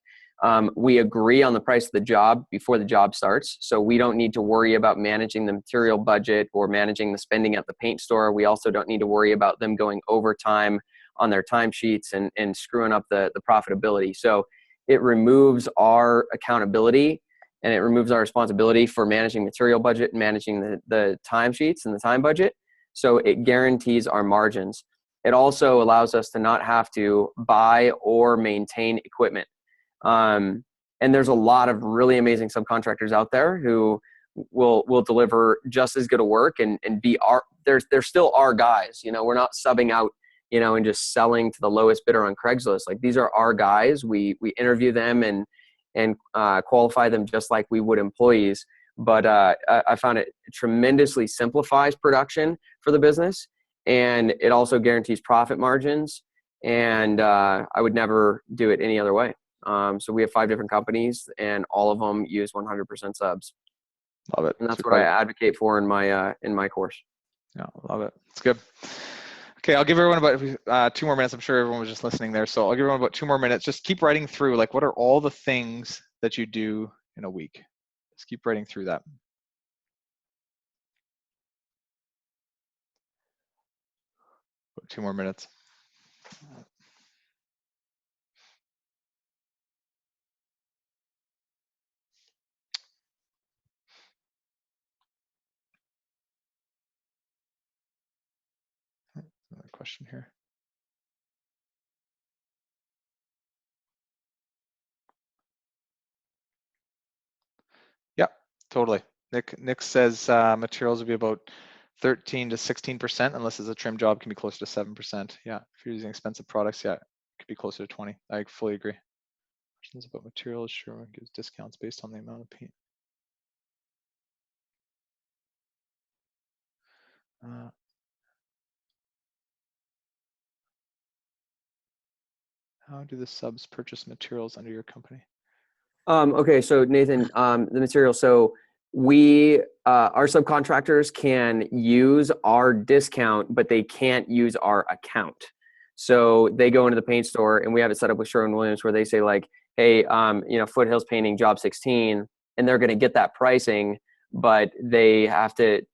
We agree on the price of the job before the job starts, so we don't need to worry about managing the material budget or managing the spending at the paint store. We also don't need to worry about them going overtime on their timesheets and screwing up the profitability. So it removes our accountability, and it removes our responsibility for managing material budget and managing the timesheets and the time budget. So it guarantees our margins. It also allows us to not have to buy or maintain equipment. And there's a lot of really amazing subcontractors out there who will deliver just as good a work and be they're still our guys. You know, we're not subbing out, you know, and just selling to the lowest bidder on Craigslist. Like, these are our guys. We interview them and qualify them just like we would employees. But I found it tremendously simplifies production for the business, and it also guarantees profit margins. And I would never do it any other way. So we have 5 different companies, and all of them use 100% subs. Love it. And that's what I advocate for in my course. Yeah, love it. It's good. Okay, I'll give everyone about 2 more minutes. I'm sure everyone was just listening there. So I'll give everyone about 2 more minutes. Just keep writing through, like, what are all the things that you do in a week? Just keep writing through that. About 2 more minutes. Another question here. Yeah, totally. Nick says materials will be about 13 to 16%, unless it's a trim job, can be closer to 7%. Yeah, if you're using expensive products, yeah, it could be closer to 20. I fully agree. Questions about materials, sure, gives discounts based on the amount of paint. How do the subs purchase materials under your company? Okay, so Nathan, the material. So our subcontractors can use our discount, but they can't use our account. So they go into the paint store, and we have it set up with Sherwin-Williams, where they say, like, hey, you know, Foothills Painting job 16, and they're going to get that pricing, but they have to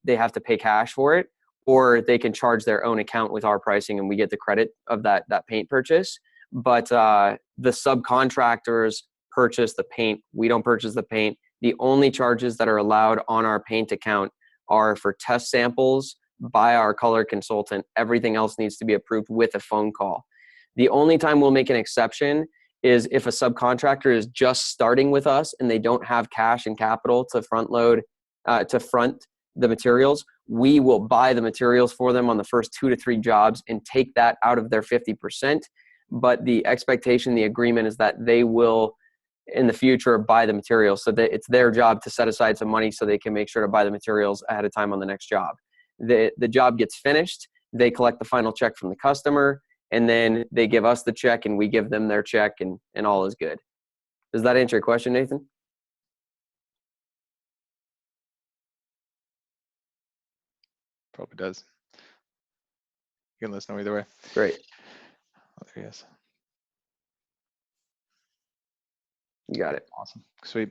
pay cash for it, or they can charge their own account with our pricing, and we get the credit of that paint purchase. But the subcontractors purchase the paint. We don't purchase the paint. The only charges that are allowed on our paint account are for test samples by our color consultant. Everything else needs to be approved with a phone call. The only time we'll make an exception is if a subcontractor is just starting with us and they don't have cash and capital to front the materials. We will buy the materials for them on the first 2 to 3 jobs and take that out of their 50%. But the expectation, the agreement is that they will, in the future, buy the materials. So that it's their job to set aside some money so they can make sure to buy the materials ahead of time on the next job. The job gets finished, they collect the final check from the customer, and then they give us the check and we give them their check, and all is good. Does that answer your question, Nathan? Probably does. You can let us know either way. Great. Oh, there he is. You got it. Awesome. Sweet.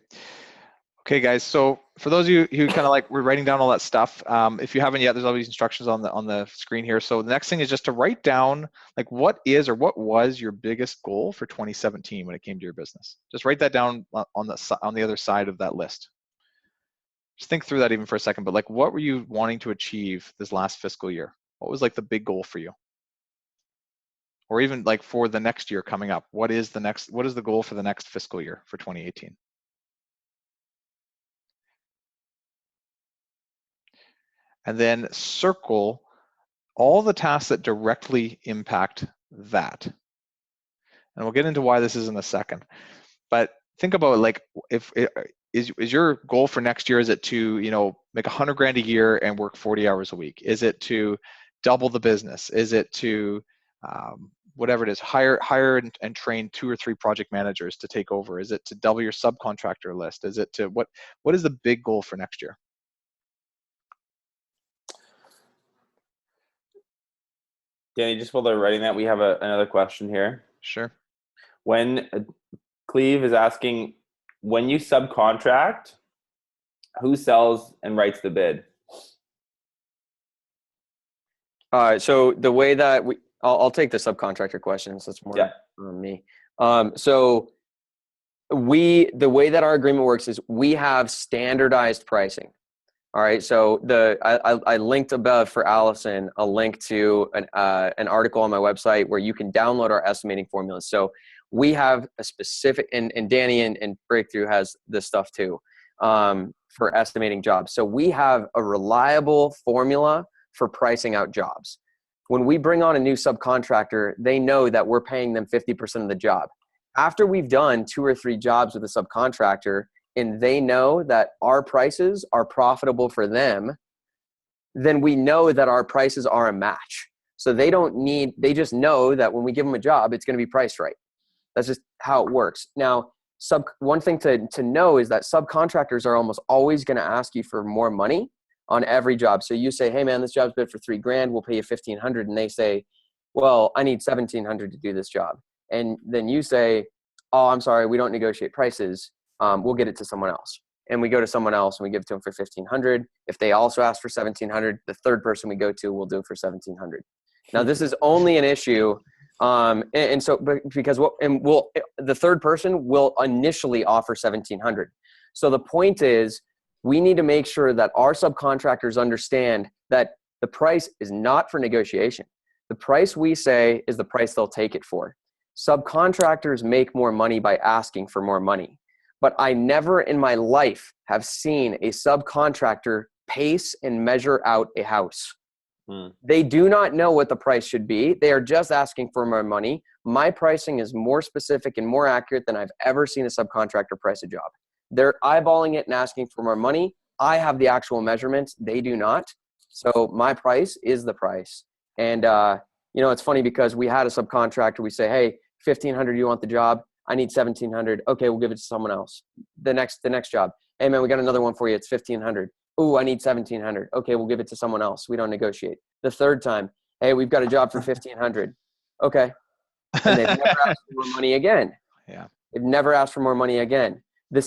Okay, guys. So for those of you who kind of like we're writing down all that stuff, if you haven't yet, there's all these instructions on the screen here. So the next thing is just to write down like what is or what was your biggest goal for 2017 when it came to your business. Just write that down on the other side of that list. Just think through that even for a second. But like, what were you wanting to achieve this last fiscal year? What was like the big goal for you? Or even like for the next year coming up, what is the goal for the next fiscal year for 2018? And then circle all the tasks that directly impact that. And we'll get into why this is in a second. But think about like, is your goal for next year, is it to, you know, make $100,000 a year and work 40 hours a week? Is it to double the business? Is it to whatever it is, hire and train 2 or 3 project managers to take over? Is it to double your subcontractor list? Is it to what is the big goal for next year? Danny, just while they're writing that, we have another question here. Sure. When Cleve is asking, when you subcontract, who sells and writes the bid? So the way that I'll take the subcontractor questions. That's more on me. So the way that our agreement works is we have standardized pricing. All right. So I linked above for Allison a link to an article on my website where you can download our estimating formulas. So we have a specific, and Danny and Breakthrough has this stuff too, for estimating jobs. So we have a reliable formula for pricing out jobs. When we bring on a new subcontractor, they know that we're paying them 50% of the job. After we've done 2 or 3 jobs with a subcontractor, and they know that our prices are profitable for them, then we know that our prices are a match. So they just know that when we give them a job, it's going to be priced right. That's just how it works. Now, one thing to know is that subcontractors are almost always going to ask you for more money on every job. So you say, hey man, this job's bid for $3,000. We'll pay you $1,500. And they say, well, I need $1,700 to do this job. And then you say, oh, I'm sorry, we don't negotiate prices. We'll get it to someone else. And we go to someone else and we give it to them for $1,500. If they also ask for $1,700, the third person we go to will do it for $1,700. Now this is only an issue. And so, because the third person will initially offer $1,700. So the point is, we need to make sure that our subcontractors understand that the price is not for negotiation. The price we say is the price they'll take it for. Subcontractors make more money by asking for more money. But I never in my life have seen a subcontractor pace and measure out a house. They do not know what the price should be. They are just asking for more money. My pricing is more specific and more accurate than I've ever seen a subcontractor price a job. They're eyeballing it and asking for more money. I have the actual measurements. They do not. So my price is the price. And, it's funny because we had a subcontractor. We say, hey, $1,500, you want the job? I need $1,700. Okay, we'll give it to someone else. The next job. Hey man, we got another one for you. It's $1,500. Ooh, I need $1,700. Okay, we'll give it to someone else. We don't negotiate. The third time, hey, we've got a job for $1,500. Okay. And they've never asked for more money again. Yeah. They've never asked for more money again.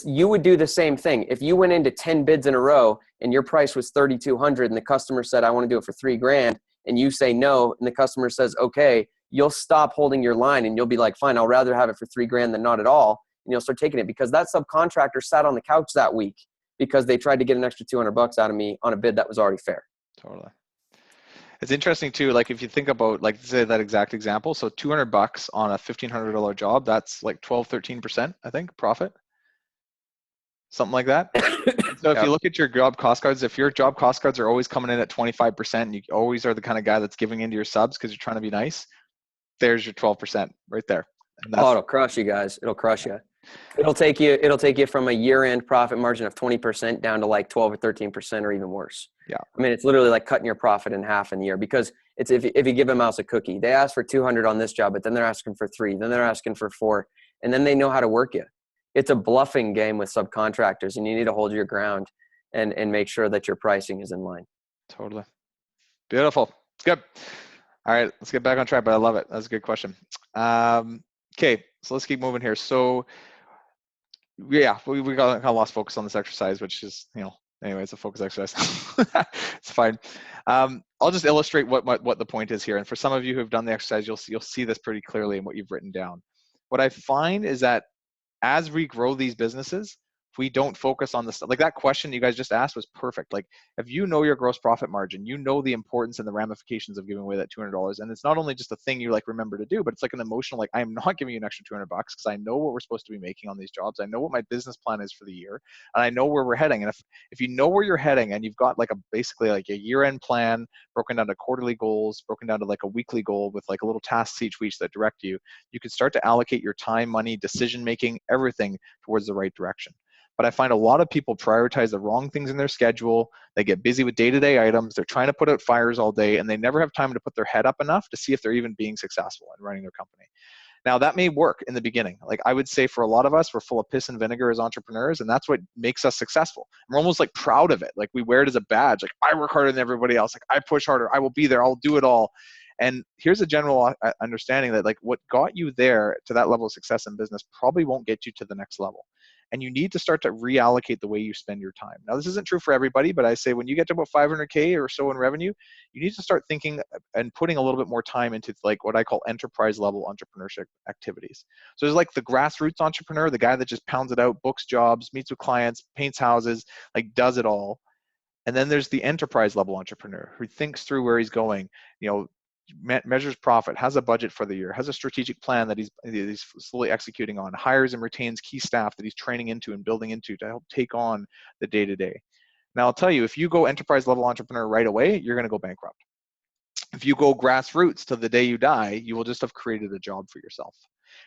You would do the same thing. If you went into 10 bids in a row and your price was $3,200 and the customer said, I want to do it for $3,000, and you say no, and the customer says, okay, you'll stop holding your line and you'll be like, fine, I'll rather have it for $3,000 than not at all. And you'll start taking it because that subcontractor sat on the couch that week because they tried to get an extra $200 out of me on a bid that was already fair. Totally. It's interesting too, like if you think about, like say that exact example, so $200 on a $1,500 job, that's like 12-13%, I think, profit. Something like that. So if you look at your job cost cards, if your job cost cards are always coming in at 25%, and you always are the kind of guy that's giving into your subs because you're trying to be nice, there's your 12% right there. And that's, it'll crush you guys. It'll crush you. It'll take you from a year-end profit margin of 20% down to like 12 or 13% or even worse. Yeah. I mean, it's literally like cutting your profit in half in the year because it's if you give a mouse a cookie, they ask for 200 on this job, but then they're asking for 3, then they're asking for 4, and then they know how to work you. It's a bluffing game with subcontractors, and you need to hold your ground and make sure that your pricing is in line. Totally. Beautiful. Good. All right, let's get back on track, but I love it. That's a good question. Okay, so let's keep moving here. So yeah, we got kind of lost focus on this exercise, which is, anyway, it's a focus exercise. It's fine. I'll just illustrate what the point is here. And for some of you who have done the exercise, you'll see this pretty clearly in what you've written down. What I find is that as we grow these businesses, we don't focus on the stuff. Like that question you guys just asked was perfect. Like if you know your gross profit margin, you know the importance and the ramifications of giving away that $200. And it's not only just a thing you like remember to do, but it's like an emotional, like I'm not giving you an extra $200 because I know what we're supposed to be making on these jobs. I know what my business plan is for the year, and I know where we're heading. And if you know where you're heading and you've got like basically like a year-end plan broken down to quarterly goals, broken down to like a weekly goal with like a little tasks each week that direct you, you can start to allocate your time, money, decision-making, everything towards the right direction. But I find a lot of people prioritize the wrong things in their schedule. They get busy with day-to-day items. They're trying to put out fires all day, and they never have time to put their head up enough to see if they're even being successful in running their company. Now, that may work in the beginning. Like, I would say for a lot of us, we're full of piss and vinegar as entrepreneurs, and that's what makes us successful. And we're almost like proud of it. Like, we wear it as a badge. Like, I work harder than everybody else. Like, I push harder. I will be there. I'll do it all. And here's a general understanding that, like, what got you there to that level of success in business probably won't get you to the next level. And you need to start to reallocate the way you spend your time. Now, this isn't true for everybody, but I say when you get to about 500K or so in revenue, you need to start thinking and putting a little bit more time into, like, what I call enterprise level entrepreneurship activities. So there's like the grassroots entrepreneur, the guy that just pounds it out, books jobs, meets with clients, paints houses, like, does it all. And then there's the enterprise level entrepreneur who thinks through where he's going, measures profit, has a budget for the year, has a strategic plan that he's slowly executing on, hires and retains key staff that he's training into and building into to help take on the day-to-day. Now, I'll tell you, if you go enterprise level entrepreneur right away, you're going to go bankrupt. If you go grassroots till the day you die, you will just have created a job for yourself.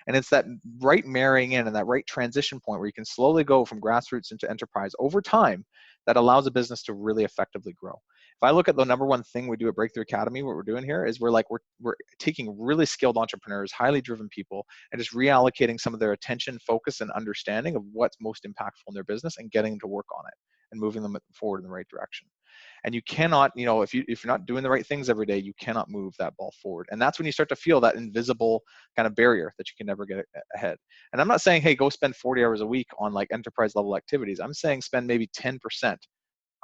And it's that right marrying in and that right transition point where you can slowly go from grassroots into enterprise over time that allows a business to really effectively grow. If I look at the number one thing we do at Breakthrough Academy, what we're doing here is we're taking really skilled entrepreneurs, highly driven people, and just reallocating some of their attention, focus, and understanding of what's most impactful in their business and getting them to work on it and moving them forward in the right direction. And you cannot, if you're not doing the right things every day, you cannot move that ball forward. And that's when you start to feel that invisible kind of barrier that you can never get ahead. And I'm not saying, hey, go spend 40 hours a week on like enterprise level activities. I'm saying spend maybe 10%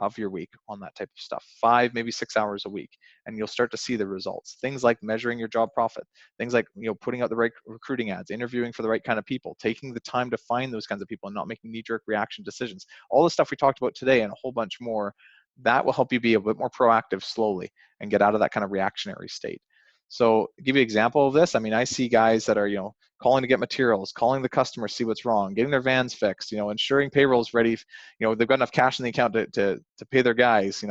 of your week on that type of stuff, 5, maybe 6 hours a week, and you'll start to see the results. Things like measuring your job profit, things like putting out the right recruiting ads, interviewing for the right kind of people, taking the time to find those kinds of people and not making knee-jerk reaction decisions. All the stuff we talked about today and a whole bunch more, that will help you be a bit more proactive slowly and get out of that kind of reactionary state. So to give you an example of this, I mean, I see guys that are, calling to get materials, calling the customers, see what's wrong, getting their vans fixed, ensuring payroll's ready, they've got enough cash in the account to pay their guys,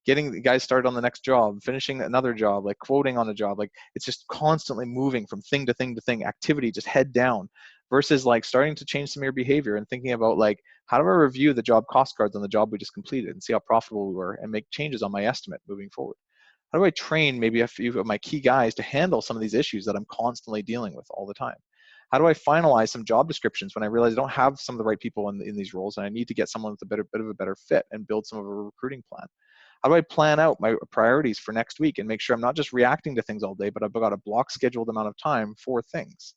getting the guys started on the next job, finishing another job, like quoting on a job, like it's just constantly moving from thing to thing to thing, activity just head down, versus like starting to change some of your behavior and thinking about like, how do I review the job cost cards on the job we just completed and see how profitable we were and make changes on my estimate moving forward? How do I train maybe a few of my key guys to handle some of these issues that I'm constantly dealing with all the time? How do I finalize some job descriptions when I realize I don't have some of the right people in these roles and I need to get someone with a bit of a better fit and build some of a recruiting plan? How do I plan out my priorities for next week and make sure I'm not just reacting to things all day, but I've got a block scheduled amount of time for things?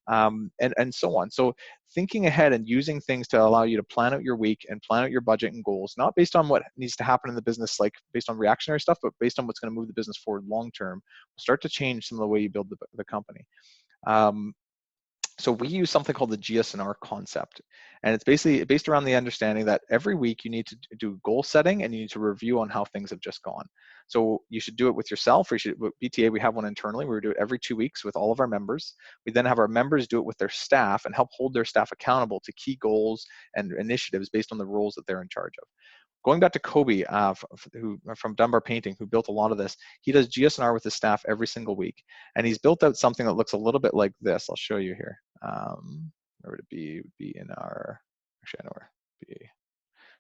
And so on. So thinking ahead and using things to allow you to plan out your week and plan out your budget and goals, not based on what needs to happen in the business, like based on reactionary stuff, but based on what's going to move the business forward long term, will start to change some of the way you build the company. So we use something called the GSNR concept. And it's basically based around the understanding that every week you need to do goal setting and you need to review on how things have just gone. So you should do it with yourself, or you should, with BTA, we have one internally where we do it every 2 weeks with all of our members. We then have our members do it with their staff and help hold their staff accountable to key goals and initiatives based on the roles that they're in charge of. Going back to Kobe, from Dunbar Painting, who built a lot of this, he does GSNR with his staff every single week. And he's built out something that looks a little bit like this. I'll show you here. Where would it be? It would be in our, actually I know where it would be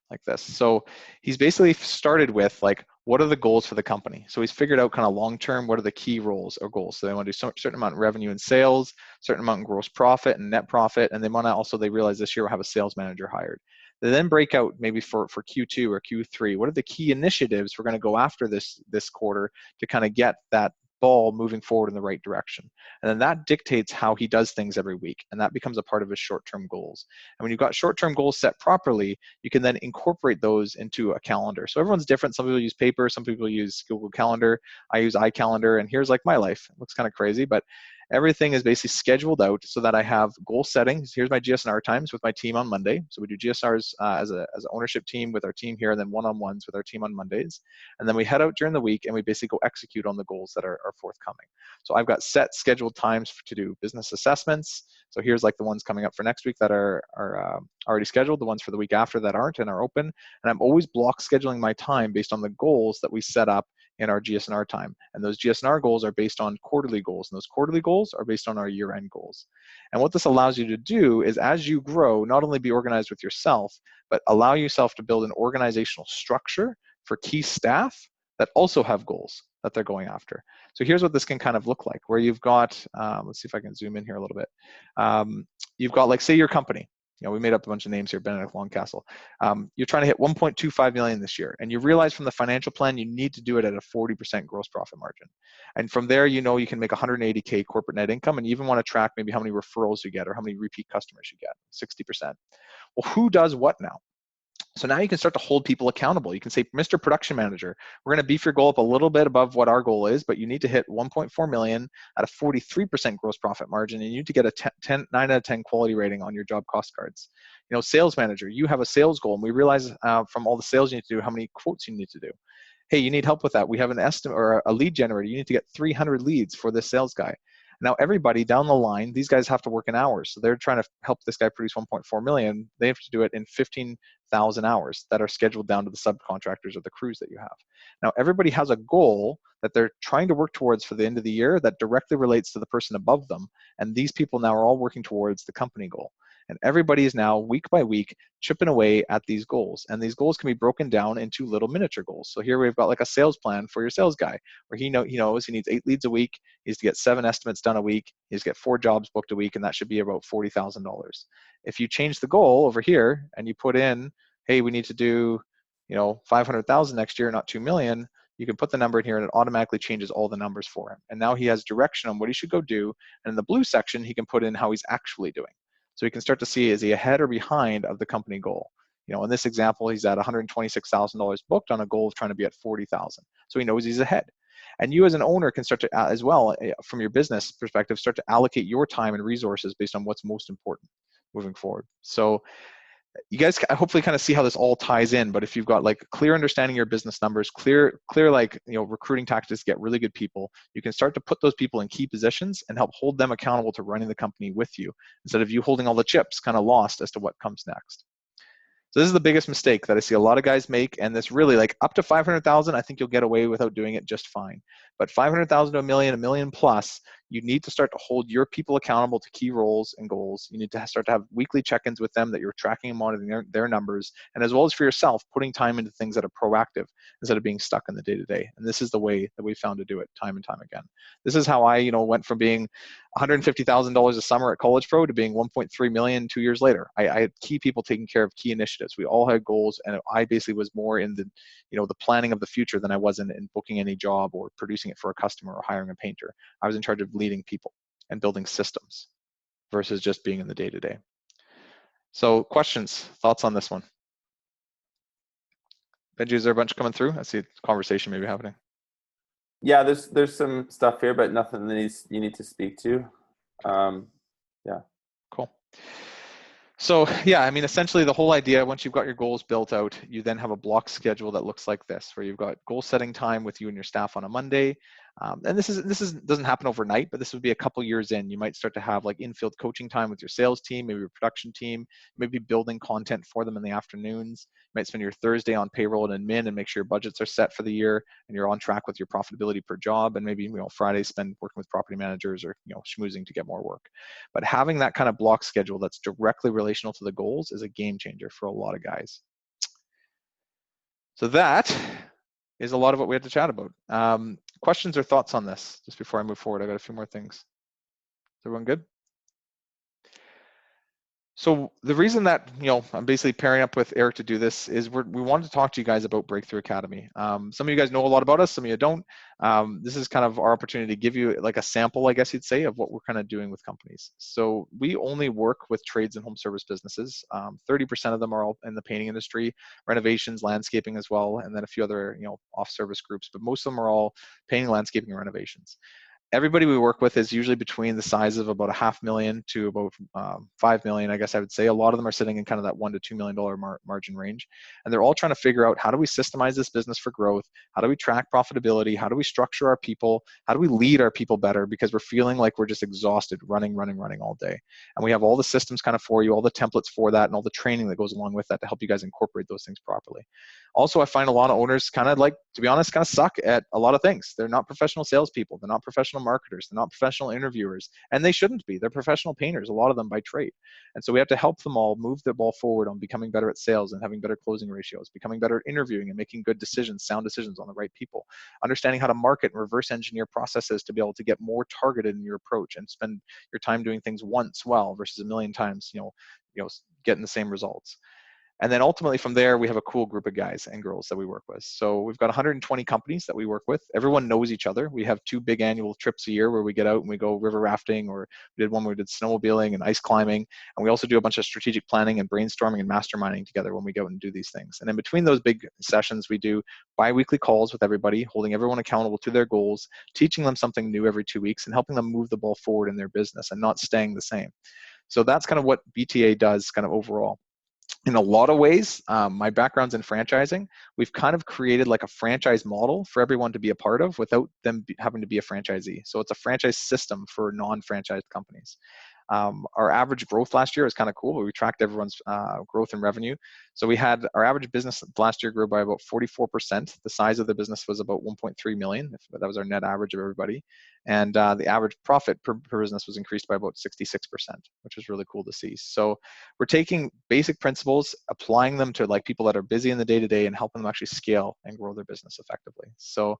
like this. So he's basically started with like, what are the goals for the company? So he's figured out kind of long-term, what are the key roles or goals? So they want to do a certain amount of revenue and sales, certain amount in gross profit and net profit. And they want to also, they realize this year we'll have a sales manager hired. They then break out maybe for Q2 or Q3, what are the key initiatives we're going to go after this quarter to kind of get that ball moving forward in the right direction. And then that dictates how he does things every week. And that becomes a part of his short-term goals. And when you've got short-term goals set properly, you can then incorporate those into a calendar. So everyone's different. Some people use paper, some people use Google Calendar. I use iCalendar, and here's like my life. It looks kind of crazy, but everything is basically scheduled out so that I have goal settings. Here's my GSNR times with my team on Monday. So we do GSNRs as an ownership team with our team here, and then one-on-ones with our team on Mondays. And then we head out during the week and we basically go execute on the goals that are forthcoming. So I've got set scheduled times to do business assessments. So here's like the ones coming up for next week that are already scheduled, the ones for the week after that aren't and are open. And I'm always block scheduling my time based on the goals that we set up in our GSNR time. And those GSNR goals are based on quarterly goals, and those quarterly goals are based on our year-end goals. And what this allows you to do is, as you grow, not only be organized with yourself, but allow yourself to build an organizational structure for key staff that also have goals that they're going after. So here's what this can kind of look like, where you've got, let's see if I can zoom in here a little bit. You've got, like, say your company, we made up a bunch of names here, Benedict Longcastle. You're trying to hit 1.25 million this year, and you realize from the financial plan you need to do it at a 40% gross profit margin. And from there, you can make 180K corporate net income, and you even want to track maybe how many referrals you get or how many repeat customers you get, 60%. Well, who does what now? So now you can start to hold people accountable. You can say, Mr. Production Manager, we're going to beef your goal up a little bit above what our goal is, but you need to hit 1.4 million at a 43% gross profit margin, and you need to get a 9 out of 10 quality rating on your job cost cards. Sales Manager, you have a sales goal, and we realize from all the sales you need to do how many quotes you need to do. Hey, you need help with that. We have an estimate or a lead generator. You need to get 300 leads for this sales guy. Now, everybody down the line, these guys have to work in hours. So they're trying to help this guy produce 1.4 million. They have to do it in 15,000 hours that are scheduled down to the subcontractors or the crews that you have. Now, everybody has a goal that they're trying to work towards for the end of the year that directly relates to the person above them. And these people now are all working towards the company goal. And everybody is now, week by week, chipping away at these goals. And these goals can be broken down into little miniature goals. So here we've got like a sales plan for your sales guy, where he knows he needs 8 leads a week. He needs to get 7 estimates done a week. He needs to get 4 jobs booked a week, and that should be about $40,000. If you change the goal over here and you put in, hey, we need to do 500,000 next year, not 2 million, you can put the number in here and it automatically changes all the numbers for him. And now he has direction on what he should go do. And in the blue section, he can put in how he's actually doing. So he can start to see, is he ahead or behind of the company goal? In this example, he's at $126,000 booked on a goal of trying to be at 40,000. So he knows he's ahead. And you as an owner can start to, as well, from your business perspective, start to allocate your time and resources based on what's most important moving forward. So you guys hopefully kind of see how this all ties in. But if you've got like clear understanding of your business numbers, clear recruiting tactics to get really good people, you can start to put those people in key positions and help hold them accountable to running the company with you, instead of you holding all the chips kind of lost as to what comes next. So this is the biggest mistake that I see a lot of guys make, and this really, like, up to 500,000, I think you'll get away without doing it just fine. But 500,000 to a million plus, you need to start to hold your people accountable to key roles and goals. You need to start to have weekly check-ins with them, that you're tracking and monitoring their numbers, and as well as for yourself, putting time into things that are proactive instead of being stuck in the day-to-day. And this is the way that we found to do it time and time again. This is how I, went from being $150,000 a summer at College Pro to being 1.3 million 2 years later. I had key people taking care of key initiatives. We all had goals, and I basically was more in the, the planning of the future than I was in booking any job or producing it for a customer or hiring a painter. I was in charge of leading people and building systems versus just being in the day-to-day. So questions, thoughts on this one? Benji, is there a bunch coming through? I see a conversation maybe happening. Yeah, there's some stuff here, but nothing that you need to speak to. Yeah. Cool. So yeah, I mean, essentially the whole idea, once you've got your goals built out, you then have a block schedule that looks like this, where you've got goal setting time with you and your staff on a Monday. And this doesn't happen overnight, but this would be a couple years in. You might start to have like infield coaching time with your sales team, maybe your production team, maybe building content for them in the afternoons. You might spend your Thursday on payroll and admin and make sure your budgets are set for the year and you're on track with your profitability per job. And maybe, Fridays spend working with property managers or, schmoozing to get more work. But having that kind of block schedule that's directly relational to the goals is a game changer for a lot of guys. So that is a lot of what we had to chat about. Questions or thoughts on this just before I move forward? I got a few more things. Is everyone good? So the reason that, I'm basically pairing up with Eric to do this is we wanted to talk to you guys about Breakthrough Academy. Some of you guys know a lot about us, some of you don't. This is kind of our opportunity to give you like a sample, I guess you'd say, of what we're kind of doing with companies. So we only work with trades and home service businesses. 30% of them are all in the painting industry, renovations, landscaping as well, and then a few other, off-service groups, but most of them are all painting, landscaping, and renovations. everybody we work with is usually between the size of about $500,000 to about 5 million, I guess I would say. A lot of them are sitting in kind of that $1 to $2 million margin range. And they're all trying to figure out, how do we systemize this business for growth? How do we track profitability? How do we structure our people? How do we lead our people better? Because we're feeling like we're just exhausted running all day. And we have all the systems kind of for you, all the templates for that, and all the training that goes along with that to help you guys incorporate those things properly. Also, I find a lot of owners kind of, like, to be honest, kind of suck at a lot of things. They're not professional salespeople. They're not professional marketers. They're not professional interviewers. And they shouldn't be. They're professional painters, a lot of them by trade. And so we have to help them all move the ball forward on becoming better at sales and having better closing ratios, becoming better at interviewing and making good decisions, sound decisions on the right people, understanding how to market and reverse engineer processes to be able to get more targeted in your approach and spend your time doing things once well versus a million times, getting the same results. And then ultimately from there, we have a cool group of guys and girls that we work with. So we've got 120 companies that we work with. Everyone knows each other. We have 2 big annual trips a year where we get out and we go river rafting, or we did one where we did snowmobiling and ice climbing. And we also do a bunch of strategic planning and brainstorming and masterminding together when we go and do these things. And in between those big sessions, we do bi-weekly calls with everybody, holding everyone accountable to their goals, teaching them something new every 2 weeks, and helping them move the ball forward in their business and not staying the same. So that's kind of what BTA does kind of overall. In a lot of ways, my background's in franchising. We've kind of created like a franchise model for everyone to be a part of without them having to be a franchisee. So it's a franchise system for non-franchised companies. Our average growth last year was kind of cool. We tracked everyone's growth in revenue. So we had our average business last year grew by about 44%. The size of the business was about 1.3 million. That was our net average of everybody. And the average profit per business was increased by about 66%, which is really cool to see. So we're taking basic principles, applying them to like people that are busy in the day-to-day and helping them actually scale and grow their business effectively. So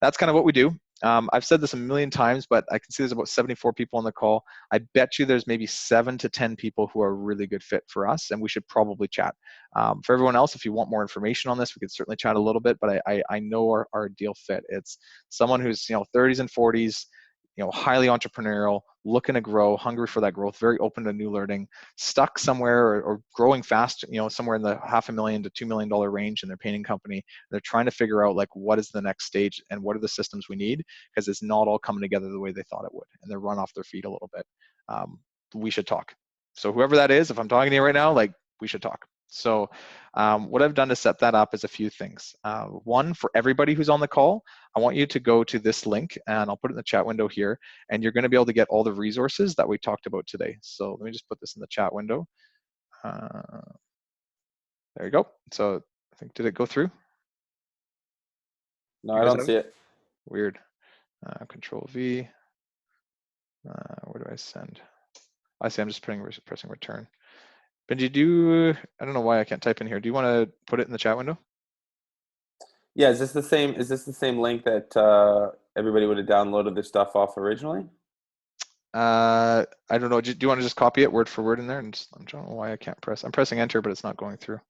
that's kind of what we do. I've said this a million times, but I can see there's about 74 people on the call. I bet you there's maybe 7 to 10 people who are a really good fit for us, and we should probably chat. For everyone else, if you want more information on this, we could certainly chat a little bit, but I know our ideal fit. It's someone who's 30s and 40s, highly entrepreneurial, looking to grow, hungry for that growth, very open to new learning, stuck somewhere or growing fast, somewhere in the $500,000 to $2 million range in their painting company. They're trying to figure out like what is the next stage and what are the systems we need, because it's not all coming together the way they thought it would, and they're run off their feet a little bit. We should talk. So whoever that is, if I'm talking to you right now, like, we should talk. So what I've done to set that up is a few things. One, for everybody who's on the call, I want you to go to this link, and I'll put it in the chat window here, and you're going to be able to get all the resources that we talked about today. So let me just put this in the chat window. There you go. So I think, did it go through? No, I don't see it. Weird. Control V. Where do I send? I see. I'm just pressing return. Benji, I don't know why I can't type in here. Do you want to put it in the chat window? Yeah, is this the same link that everybody would have downloaded this stuff off originally? I don't know. Do you want to just copy it word for word in there? And I don't know why I can't press. I'm pressing enter, but it's not going through.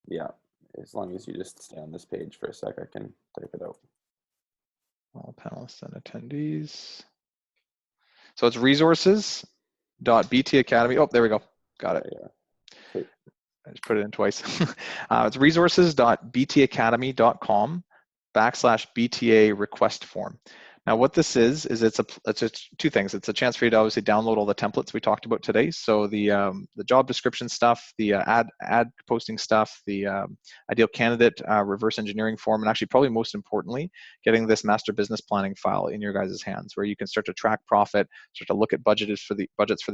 Yeah, as long as you just stay on this page for a sec, I can type it out. All panelists and attendees. So it's resources.btacademy. Oh, there we go. Got it. Yeah. Sweet. I just put it in twice. It's resources.btacademy.com/BTA request form. Now, what this is it's two things. It's a chance for you to obviously download all the templates we talked about today. So the job description stuff, the ad posting stuff, the ideal candidate reverse engineering form, and actually probably most importantly, getting this master business planning file in your guys' hands, where you can start to track profit, start to look at budgets for the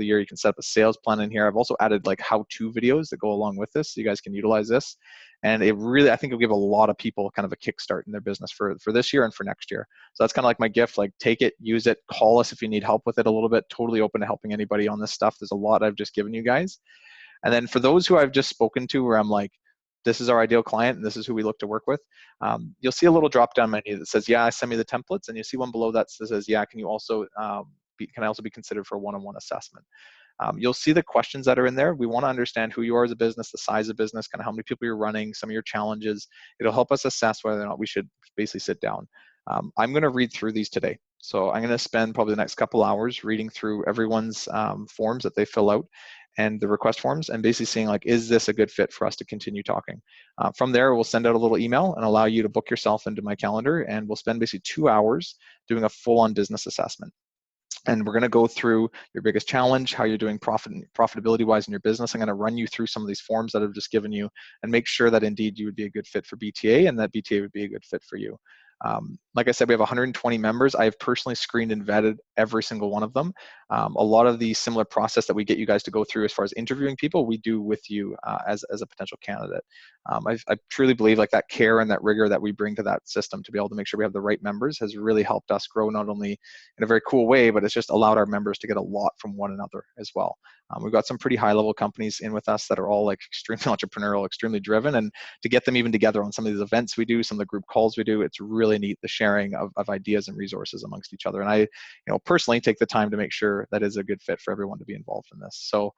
year. You can set up a sales plan in here. I've also added like how-to videos that go along with this, so you guys can utilize this. And it really, I think it'll give a lot of people kind of a kickstart in their business for this year and for next year. So that's kind of like my gift. Like, take it, use it, call us if you need help with it a little bit. Totally open to helping anybody on this stuff. There's a lot I've just given you guys. And then for those who I've just spoken to, where I'm like, this is our ideal client and this is who we look to work with, you'll see a little drop-down menu that says, yeah, send me the templates. And you see one below that says, yeah, can you also can I also be considered for a one-on-one assessment? You'll see the questions that are in there. We want to understand who you are as a business, the size of business, kind of how many people you're running, some of your challenges. It'll help us assess whether or not we should basically sit down. I'm going to read through these today. So I'm going to spend probably the next couple hours reading through everyone's forms that they fill out. and the request forms, and basically seeing like, is this a good fit for us to continue talking? From there, we'll send out a little email and allow you to book yourself into my calendar, and we'll spend basically 2 hours doing a full-on business assessment. And we're going to go through your biggest challenge, how you're doing profitability-wise in your business. I'm going to run you through some of these forms that I've just given you and make sure that indeed you would be a good fit for BTA and that BTA would be a good fit for you. Like I said, we have 120 members. I have personally screened and vetted every single one of them. A lot of the similar process that we get you guys to go through as far as interviewing people, we do with you as a potential candidate. I truly believe like that care and that rigor that we bring to that system to be able to make sure we have the right members has really helped us grow, not only in a very cool way, but it's just allowed our members to get a lot from one another as well. We've got some pretty high level companies in with us that are all like extremely entrepreneurial, extremely driven, and to get them even together on some of these events we do, some of the group calls we do, it's really neat, the sharing of ideas and resources amongst each other. And I, personally take the time to make sure that is a good fit for everyone to be involved in this. So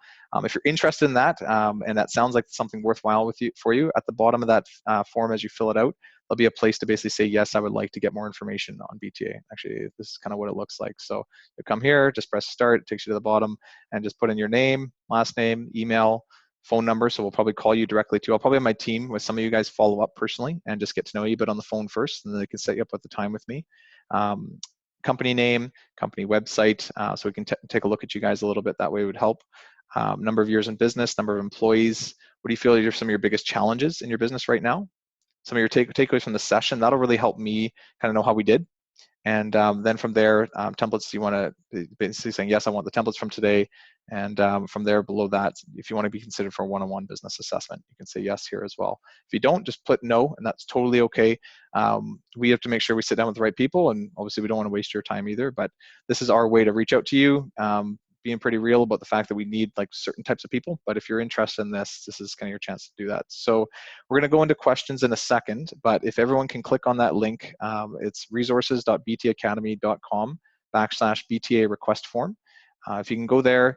if you're interested in that, and that sounds like something worthwhile for you, at the bottom of that form as you fill it out, there'll be a place to basically say, yes, I would like to get more information on BTA. Actually, this is kind of what it looks like. So you come here, just press start, it takes you to the bottom, and just put in your name, last name, email, phone number. So we'll probably call you directly too. I'll probably have my team with some of you guys follow up personally and just get to know you a bit on the phone first, and then they can set you up with the time with me. Company name, company website, so we can take a look at you guys a little bit. That way it would help. Number of years in business, number of employees. What do you feel are some of your biggest challenges in your business right now? Some of your takeaways from the session. That'll really help me kind of know how we did. And then from there, templates, you want to basically saying, yes, I want the templates from today. And from there below that, if you want to be considered for a one-on-one business assessment, you can say yes here as well. If you don't, just put no, and that's totally okay. We have to make sure we sit down with the right people, and obviously we don't want to waste your time either, but this is our way to reach out to you, being pretty real about the fact that we need like certain types of people. But if you're interested in this, this is kind of your chance to do that. So we're going to go into questions in a second, but if everyone can click on that link, it's resources.btacademy.com/BTA request form. If you can go there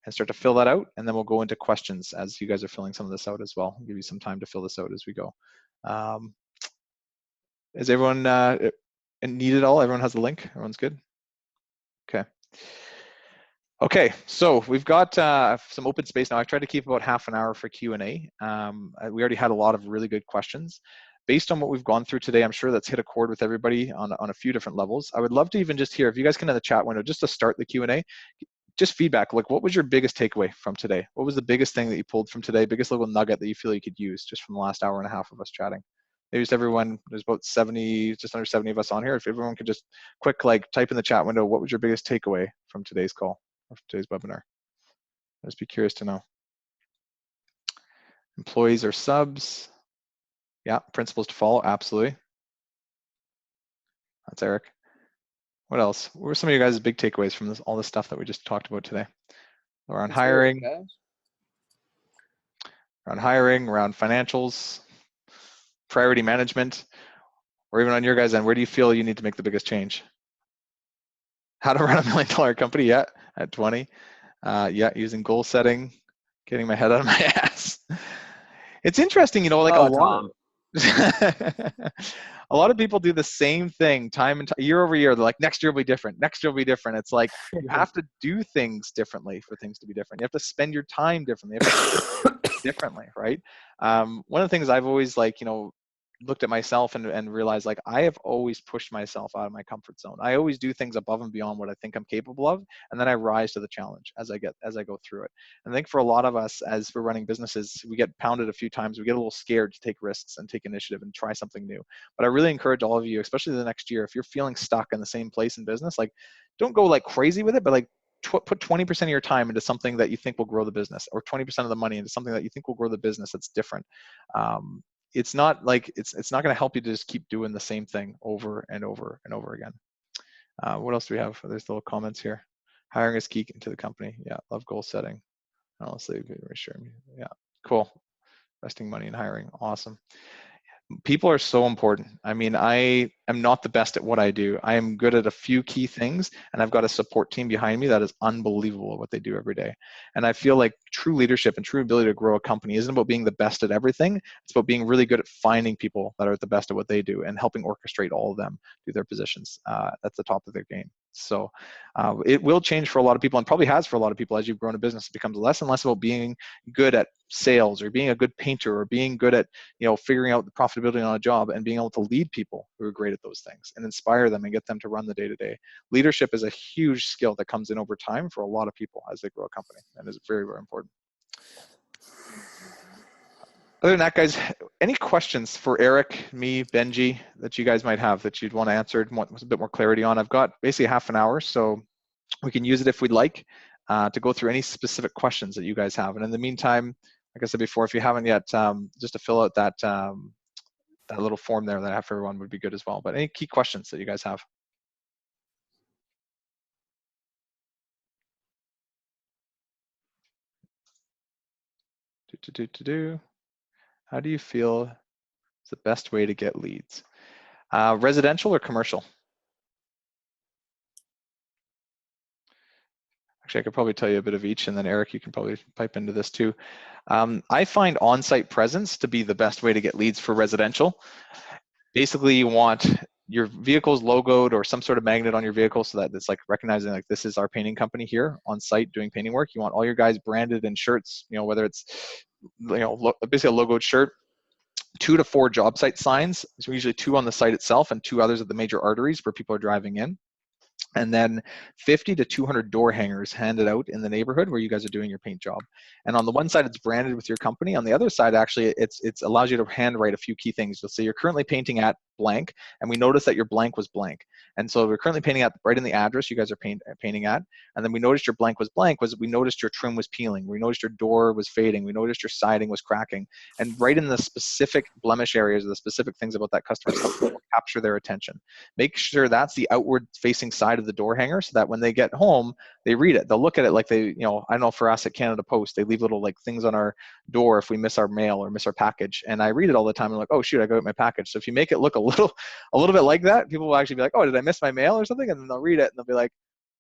and start to fill that out, and then we'll go into questions as you guys are filling some of this out as well. I'll give you some time to fill this out as we go. Is everyone need it all? Everyone has the link? Everyone's good? Okay. Okay, so we've got some open space now. I've tried to keep about half an hour for Q&A. We already had a lot of really good questions. Based on what we've gone through today, I'm sure that's hit a chord with everybody on a few different levels. I would love to even just hear, if you guys can in the chat window, just to start the Q&A, just feedback, like what was your biggest takeaway from today? What was the biggest thing that you pulled from today, biggest little nugget that you feel you could use just from the last hour and a half of us chatting? Maybe just everyone, there's about 70, just under 70 of us on here. If everyone could just quick, like type in the chat window, what was your biggest takeaway from today's call? Of today's webinar. I'd just be curious to know. Employees or subs? Yeah, principles to follow, absolutely. That's Eric. What else? What were some of you guys' big takeaways from all this stuff that we just talked about today? Around hiring, around financials, priority management, or even on your guys' end, where do you feel you need to make the biggest change? How to run $1 million company, yeah, at 20. Yeah, using goal setting, getting my head out of my ass. It's interesting, like a lot of people do the same thing year over year. They're like, next year will be different. Next year will be different. It's like you have to do things differently for things to be different. You have to spend your time differently. You have to differently, right? One of the things I've always looked at myself and realized, like, I have always pushed myself out of my comfort zone. I always do things above and beyond what I think I'm capable of, and then I rise to the challenge as I go through it. And I think for a lot of us, as we're running businesses, we get pounded a few times. We get a little scared to take risks and take initiative and try something new. But I really encourage all of you, especially the next year, if you're feeling stuck in the same place in business, like, don't go like crazy with it, but like put 20% of your time into something that you think will grow the business, or 20% of the money into something that you think will grow the business that's different. It's not like it's not going to help you to just keep doing the same thing over and over and over again. What else do we have? There's little comments here. Hiring is key into the company. Yeah, love goal setting. Honestly, yeah, cool. Investing money in hiring, awesome. People are so important. I mean, I am not the best at what I do. I am good at a few key things, and I've got a support team behind me that is unbelievable at what they do every day. And I feel like true leadership and true ability to grow a company isn't about being the best at everything. It's about being really good at finding people that are the best at what they do and helping orchestrate all of them do their positions at the top of their game. So it will change for a lot of people, and probably has for a lot of people as you've grown a business. It becomes less and less about being good at sales or being a good painter or being good at, figuring out the profitability on a job, and being able to lead people who are great at those things and inspire them and get them to run the day-to-day. Leadership is a huge skill that comes in over time for a lot of people as they grow a company, and is very, very important. Other than that, guys, any questions for Eric, me, Benji, that you guys might have that you'd want answered, want a bit more clarity on? I've got basically half an hour, so we can use it if we'd like to go through any specific questions that you guys have. And in the meantime, like I said before, if you haven't yet, just to fill out that that little form there that I have for everyone would be good as well. But any key questions that you guys have? How do you feel is the best way to get leads? Residential or commercial? Actually, I could probably tell you a bit of each, and then Eric, you can probably pipe into this too. I find on-site presence to be the best way to get leads for residential. Basically, you want your vehicle's logoed or some sort of magnet on your vehicle so that it's like recognizing like this is our painting company here on site doing painting work. You want all your guys branded in shirts, whether it's basically a logoed shirt. 2 to 4 job site signs, so usually 2 on the site itself and 2 others at the major arteries where people are driving in. And then 50 to 200 door hangers handed out in the neighborhood where you guys are doing your paint job. And on the one side, it's branded with your company. On the other side, actually, it allows you to handwrite a few key things. You'll say you're currently painting at blank, and we noticed that your blank was blank. And so we're currently painting at right in the address you guys are painting at. And then we noticed your blank, we noticed your trim was peeling. We noticed your door was fading. We noticed your siding was cracking. And right in the specific blemish areas, the specific things about that customer's house will capture their attention. Make sure that's the outward facing side of the door hanger so that when they get home, they read it. They'll look at it like they, I know for us at Canada Post, they leave little like things on our door if we miss our mail or miss our package. And I read it all the time and I'm like, oh shoot, I got my package. So if you make it look a little bit like that, people will actually be like, oh, did I miss my mail or something? And then they'll read it and they'll be like,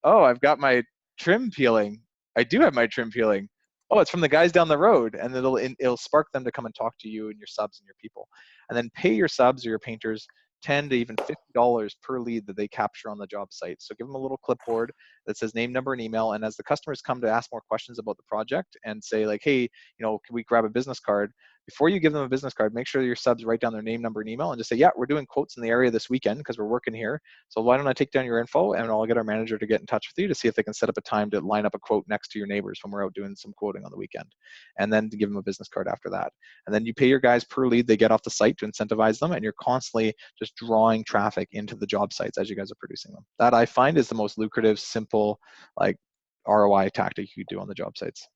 oh, I've got my trim peeling. I do have my trim peeling. Oh, it's from the guys down the road. And it'll spark them to come and talk to you and your subs and your people. And then pay your subs or your painters $10 to even $50 per lead that they capture on the job site. So give them a little clipboard that says name, number, and email. And as the customers come to ask more questions about the project and say like, hey, can we grab a business card? Before you give them a business card, make sure that your subs write down their name, number, and email and just say, yeah, we're doing quotes in the area this weekend because we're working here. So why don't I take down your info and I'll get our manager to get in touch with you to see if they can set up a time to line up a quote next to your neighbors when we're out doing some quoting on the weekend. And then to give them a business card after that. And then you pay your guys per lead they get off the site to incentivize them, and you're constantly just drawing traffic into the job sites as you guys are producing them. That I find is the most lucrative, simple, like ROI tactic you could do on the job sites.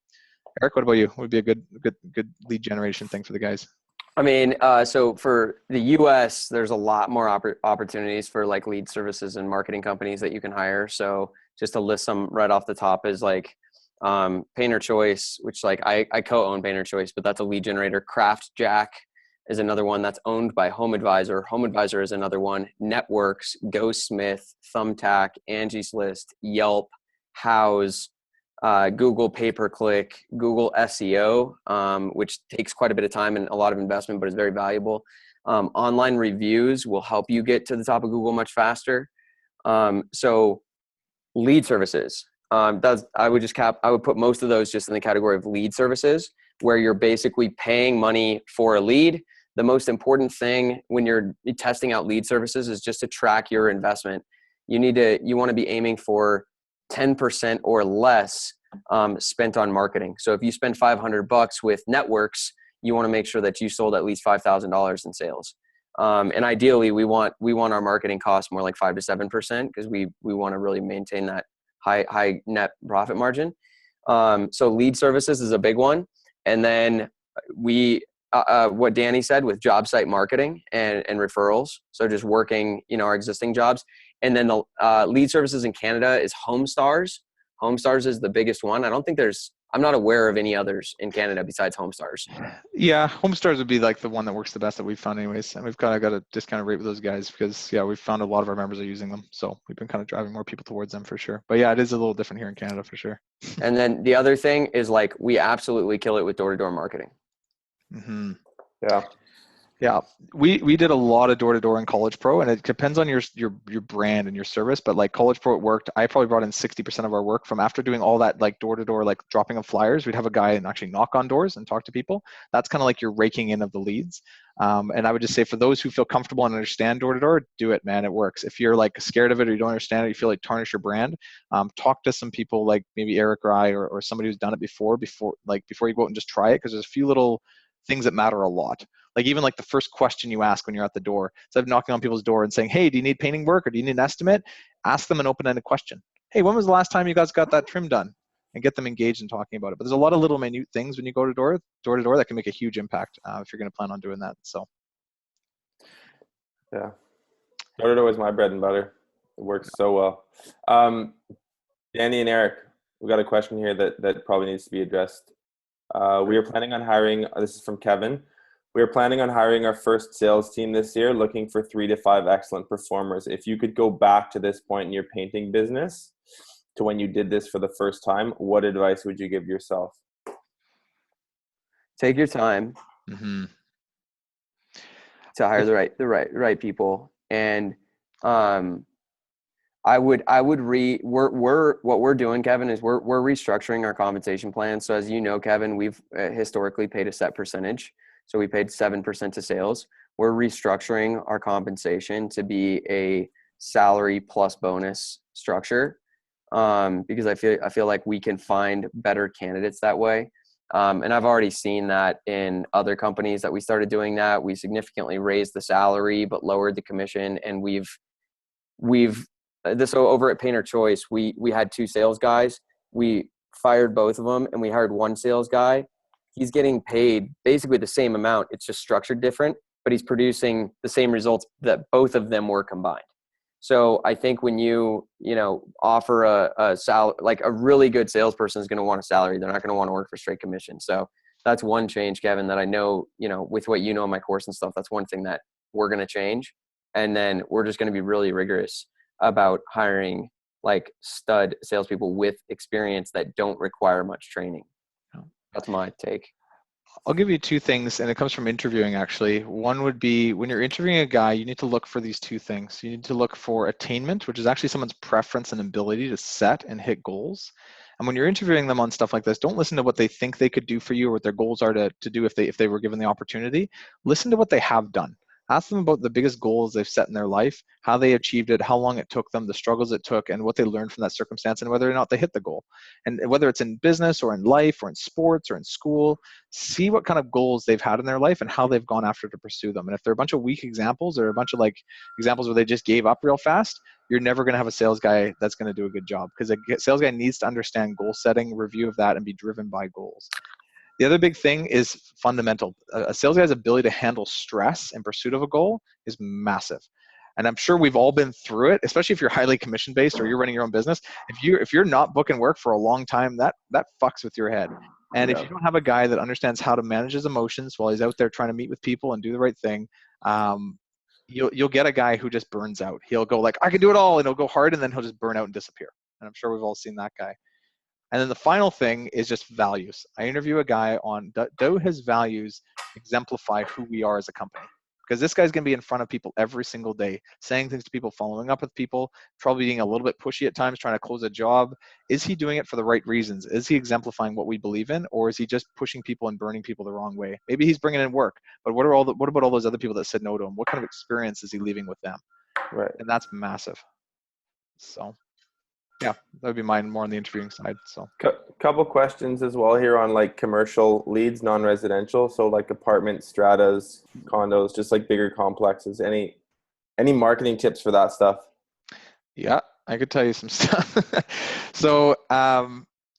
Eric, what about you? What would be a good lead generation thing for the guys? I mean, so for the US, there's a lot more opportunities for like lead services and marketing companies that you can hire. So just to list some right off the top is like Painter Choice, which like I co-own Painter Choice, but that's a lead generator. Craft Jack is another one that's owned by Home Advisor. Home Advisor is another one. Networks, GoSmith, Thumbtack, Angie's List, Yelp, House, Google pay-per-click, Google SEO, which takes quite a bit of time and a lot of investment, but is very valuable. Online reviews will help you get to the top of Google much faster. So lead services, I would put most of those just in the category of lead services, where you're basically paying money for a lead. The most important thing when you're testing out lead services is just to track your investment. You want to be aiming for 10% or less spent on marketing. So if you spend $500 with networks, you want to make sure that you sold at least $5,000 in sales. And ideally, we want our marketing costs more like 5 to 7% because we want to really maintain that high net profit margin. So lead services is a big one. And then what Danny said with job site marketing and referrals. So just working, our existing jobs. And then the lead services in Canada is HomeStars. HomeStars is the biggest one. I'm not aware of any others in Canada besides HomeStars. Yeah, HomeStars would be like the one that works the best that we've found anyways. And we've kind of got a discounted rate with those guys because, we've found a lot of our members are using them. So we've been kind of driving more people towards them for sure. But yeah, it is a little different here in Canada for sure. And then the other thing is like we absolutely kill it with door-to-door marketing. Mm-hmm. Yeah. Yeah, we did a lot of door to door in College Pro, and it depends on your brand and your service. But like College Pro, it worked. I probably brought in 60% of our work from after doing all that like door to door, like dropping of flyers. We'd have a guy and actually knock on doors and talk to people. That's kind of like your raking in of the leads. And I would just say for those who feel comfortable and understand door to door, do it, man. It works. If you're like scared of it or you don't understand it, you feel like tarnish your brand. Talk to some people like maybe Eric or I or somebody who's done it before you go out and just try it, because there's a few little things that matter a lot. Like even like the first question you ask when you're at the door, instead of knocking on people's door and saying, hey, do you need painting work or do you need an estimate? Ask them an open-ended question. Hey, when was the last time you guys got that trim done? And get them engaged in talking about it. But there's a lot of little minute things when you go to door to door that can make a huge impact if you're going to plan on doing that. So yeah, door to door is my bread and butter. It works so well. Danny and Eric, we got a question here that probably needs to be addressed. We are planning on hiring, this is from Kevin. We are planning on hiring our first sales team this year, looking for 3 to 5 excellent performers. If you could go back to this point in your painting business, to when you did this for the first time, what advice would you give yourself? Take your time to hire the right people. And what we're doing, Kevin, is we're restructuring our compensation plan. So as you know, Kevin, we've historically paid a set percentage. So we paid 7% to sales. We're restructuring our compensation to be a salary plus bonus structure, because I feel like we can find better candidates that way. And I've already seen that in other companies that we started doing that. We significantly raised the salary but lowered the commission, and so over at Painter Choice, we had 2 sales guys. We fired both of them and we hired 1 sales guy. He's getting paid basically the same amount. It's just structured different, but he's producing the same results that both of them were combined. So I think when you offer a salary, like a really good salesperson is going to want a salary. They're not going to want to work for straight commission. So that's one change, Kevin, that I know, with what you know in my course and stuff, that's one thing that we're going to change. And then we're just going to be really rigorous about hiring like stud salespeople with experience that don't require much training. That's my take. I'll give you 2 things, and it comes from interviewing actually. One would be when you're interviewing a guy, you need to look for these 2 things. You need to look for attainment, which is actually someone's preference and ability to set and hit goals. And when you're interviewing them on stuff like this, don't listen to what they think they could do for you or what their goals are to do if they were given the opportunity. Listen to what they have done. Ask them about the biggest goals they've set in their life, how they achieved it, how long it took them, the struggles it took, and what they learned from that circumstance, and whether or not they hit the goal. And whether it's in business or in life or in sports or in school, see what kind of goals they've had in their life and how they've gone after to pursue them. And if they're a bunch of weak examples or a bunch of like examples where they just gave up real fast, you're never going to have a sales guy that's going to do a good job, because a sales guy needs to understand goal setting, review of that, and be driven by goals. The other big thing is fundamental. A sales guy's ability to handle stress in pursuit of a goal is massive. And I'm sure we've all been through it, especially if you're highly commission based or you're running your own business. If you're not booking work for a long time, that fucks with your head. And if you don't have a guy that understands how to manage his emotions while he's out there trying to meet with people and do the right thing, you'll get a guy who just burns out. He'll go like, I can do it all, and he'll go hard, and then he'll just burn out and disappear. And I'm sure we've all seen that guy. And then the final thing is just values. I interview a guy on, do his values exemplify who we are as a company? Because this guy's going to be in front of people every single day, saying things to people, following up with people, probably being a little bit pushy at times, trying to close a job. Is he doing it for the right reasons? Is he exemplifying what we believe in? Or is he just pushing people and burning people the wrong way? Maybe he's bringing in work, but what about all those other people that said no to him? What kind of experience is he leaving with them? Right. And that's massive. So yeah, that would be mine more on the interviewing side. So couple questions as well here on like commercial leads, non-residential. So like apartment stratas, condos, just like bigger complexes. Any marketing tips for that stuff? Yeah, I could tell you some stuff. So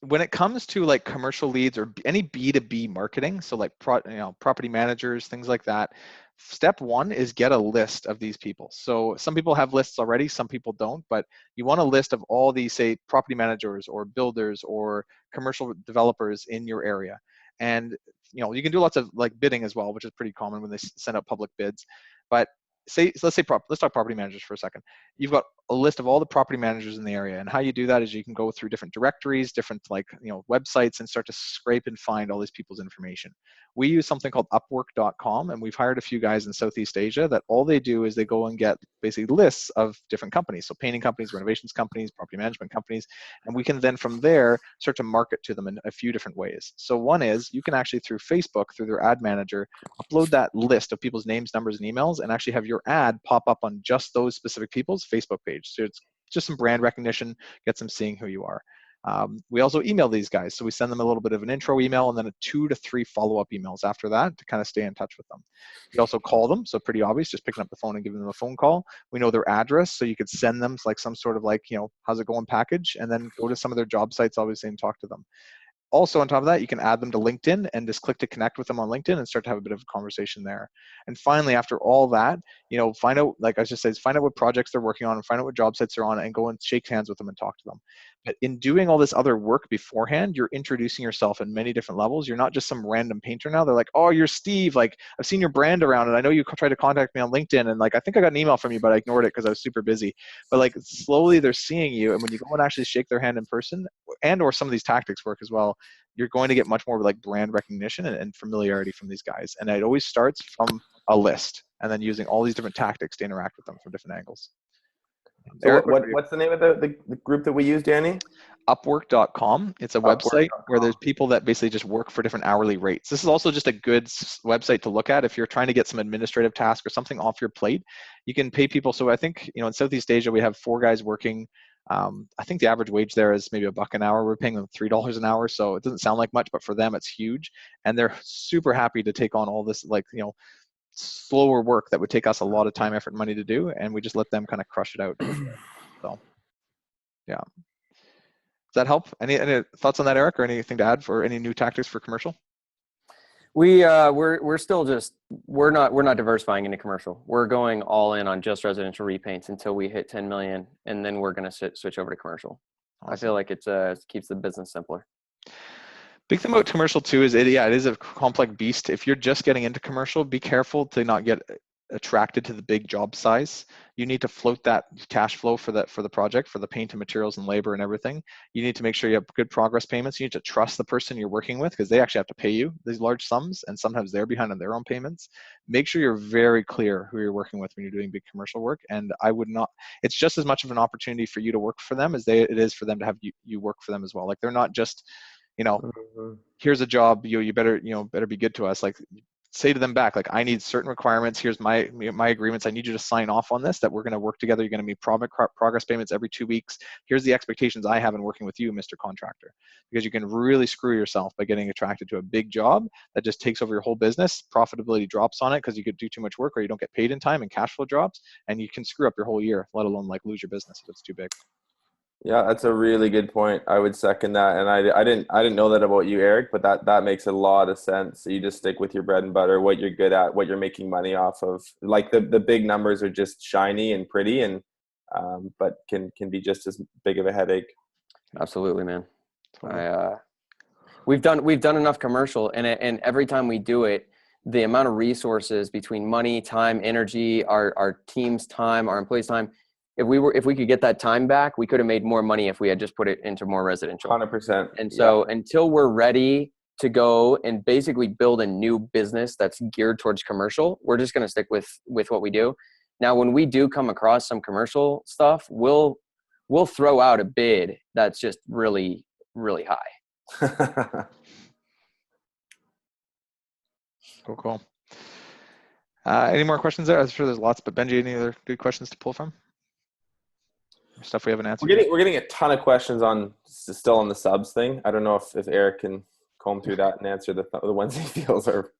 when it comes to like commercial leads or any B2B marketing, so like property managers, things like that, step 1 is get a list of these people. So some people have lists already, some people don't, but you want a list of all these, say, property managers or builders or commercial developers in your area. And you can do lots of like bidding as well, which is pretty common when they send out public bids. But let's talk property managers for a second. You've got a list of all the property managers in the area. And how you do that is you can go through different directories, different websites, and start to scrape and find all these people's information. We use something called Upwork.com, and we've hired a few guys in Southeast Asia that all they do is they go and get basically lists of different companies. So painting companies, renovations companies, property management companies, and we can then from there start to market to them in a few different ways. So one is you can actually through Facebook, through their ad manager, upload that list of people's names, numbers, and emails, and actually have your ad pop up on just those specific people's Facebook page. So it's just some brand recognition, gets them seeing who you are. We also email these guys. So we send them a little bit of an intro email and then 2 to 3 follow-up emails after that to kind of stay in touch with them. We also call them. So pretty obvious, just picking up the phone and giving them a phone call. We know their address. So you could send them like some sort of how's it going package, and then go to some of their job sites, obviously, and talk to them. Also, on top of that, you can add them to LinkedIn and just click to connect with them on LinkedIn and start to have a bit of a conversation there. And finally, after all that, find out, like I just said, find out what projects they're working on and find out what job sites they're on and go and shake hands with them and talk to them. But in doing all this other work beforehand, you're introducing yourself in many different levels. You're not just some random painter now. They're like, oh, you're Steve. Like, I've seen your brand around and I know you tried to contact me on LinkedIn. And I think I got an email from you, but I ignored it because I was super busy. But slowly they're seeing you. And when you go and actually shake their hand in person, and or some of these tactics work as well, you're going to get much more brand recognition and familiarity from these guys. And it always starts from a list and then using all these different tactics to interact with them from different angles. So Eric, what's the name of the group that we use, Danny? Upwork.com. It's a website where there's people that basically just work for different hourly rates. This is also just a good website to look at if you're trying to get some administrative task or something off your plate. You can pay people. So I think, in Southeast Asia, we have 4 guys working. I think the average wage there is maybe $1 an hour. We're paying them $3 an hour. So it doesn't sound like much, but for them, it's huge. And they're super happy to take on all this, slower work that would take us a lot of time, effort, and money to do. And we just let them kind of crush it out. So, yeah. Does that help? Any thoughts on that, Eric, or anything to add for any new tactics for commercial? We're still just, we're not diversifying into commercial. We're going all in on just residential repaints until we hit 10 million, and then we're going to switch over to commercial. Awesome. I feel like it keeps the business simpler. Big thing about commercial too is it is a complex beast. If you're just getting into commercial, be careful to not get attracted to the big job size. You need to float that cash flow for the project, for the paint and materials and labor and everything. You need to make sure you have good progress payments. You need to trust the person you're working with because they actually have to pay you these large sums, and sometimes they're behind on their own payments. Make sure you're very clear who you're working with when you're doing big commercial work. And it's just as much of an opportunity for you to work for them as it is for them to have you work for them as well. They're not just, here's a job, you better be good to us. Say to them back, I need certain requirements. Here's my agreements. I need you to sign off on this, that we're going to work together. You're going to make progress payments every 2 weeks. Here's the expectations I have in working with you, Mr. Contractor. Because you can really screw yourself by getting attracted to a big job that just takes over your whole business. Profitability drops on it because you could do too much work or you don't get paid in time and cash flow drops. And you can screw up your whole year, let alone lose your business if it's too big. Yeah, that's a really good point. I would second that. And I didn't know that about you, Eric, but that makes a lot of sense. You just stick with your bread and butter, what you're good at, what you're making money off of. The big numbers are just shiny and pretty, and but can be just as big of a headache. Absolutely, man. Totally. We've done enough commercial, and every time we do it, the amount of resources between money, time, energy, our team's time, our employees' time. If we could get that time back, we could have made more money if we had just put it into more residential. 100%. And so until we're ready to go and basically build a new business that's geared towards commercial, we're just going to stick with what we do. Now, when we do come across some commercial stuff, we'll throw out a bid that's just really, really high. Cool. Any more questions there? I'm sure there's lots, but Benji, any other good questions to pull from? Stuff we haven't answered. We're getting a ton of questions still on the subs thing. I don't know if Eric can comb through that and answer the ones he feels are.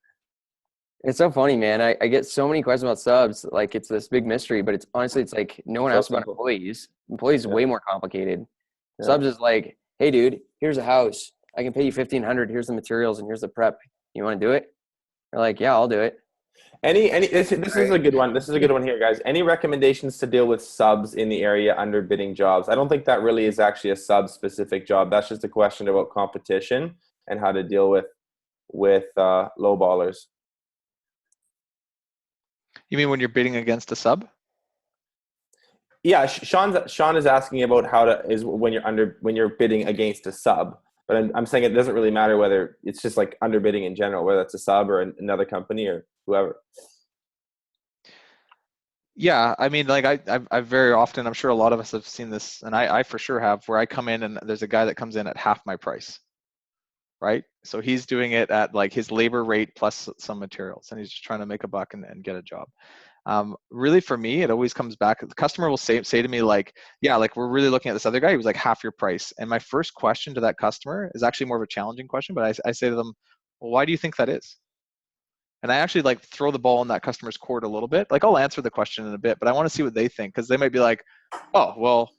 It's so funny, man. I get so many questions about subs. It's this big mystery, but it's honestly, no one asks about employees. Employees is way more complicated. Yeah. Subs is hey, dude, here's a house. I can pay you $1,500. Here's the materials and here's the prep. You want to do it? They're yeah, I'll do it. This is a good one. This is a good one here, guys. Any recommendations to deal with subs in the area under bidding jobs? I don't think that really is actually a sub specific job. That's just a question about competition and how to deal with low ballers. You mean when you're bidding against a sub? Yeah, Sean is asking about when you're bidding against a sub, but I'm saying it doesn't really matter whether it's just like underbidding in general, whether it's a sub or another company or whoever. Yeah, I mean, like I very often, I'm sure a lot of us have seen this, and I for sure have, where I come in and there's a guy that comes in at half my price, right? So he's doing it at like his labor rate plus some materials, and he's just trying to make a buck and get a job. Really, for me, it always comes back. The customer will say to me like, "Yeah, like we're really looking at this other guy. He was like half your price." And my first question to that customer is actually more of a challenging question, but I say to them, "Well, why do you think that is?" And I actually like throw the ball in that customer's court a little bit. Like I'll answer the question in a bit, but I want to see what they think, because they might be like, "Oh, well,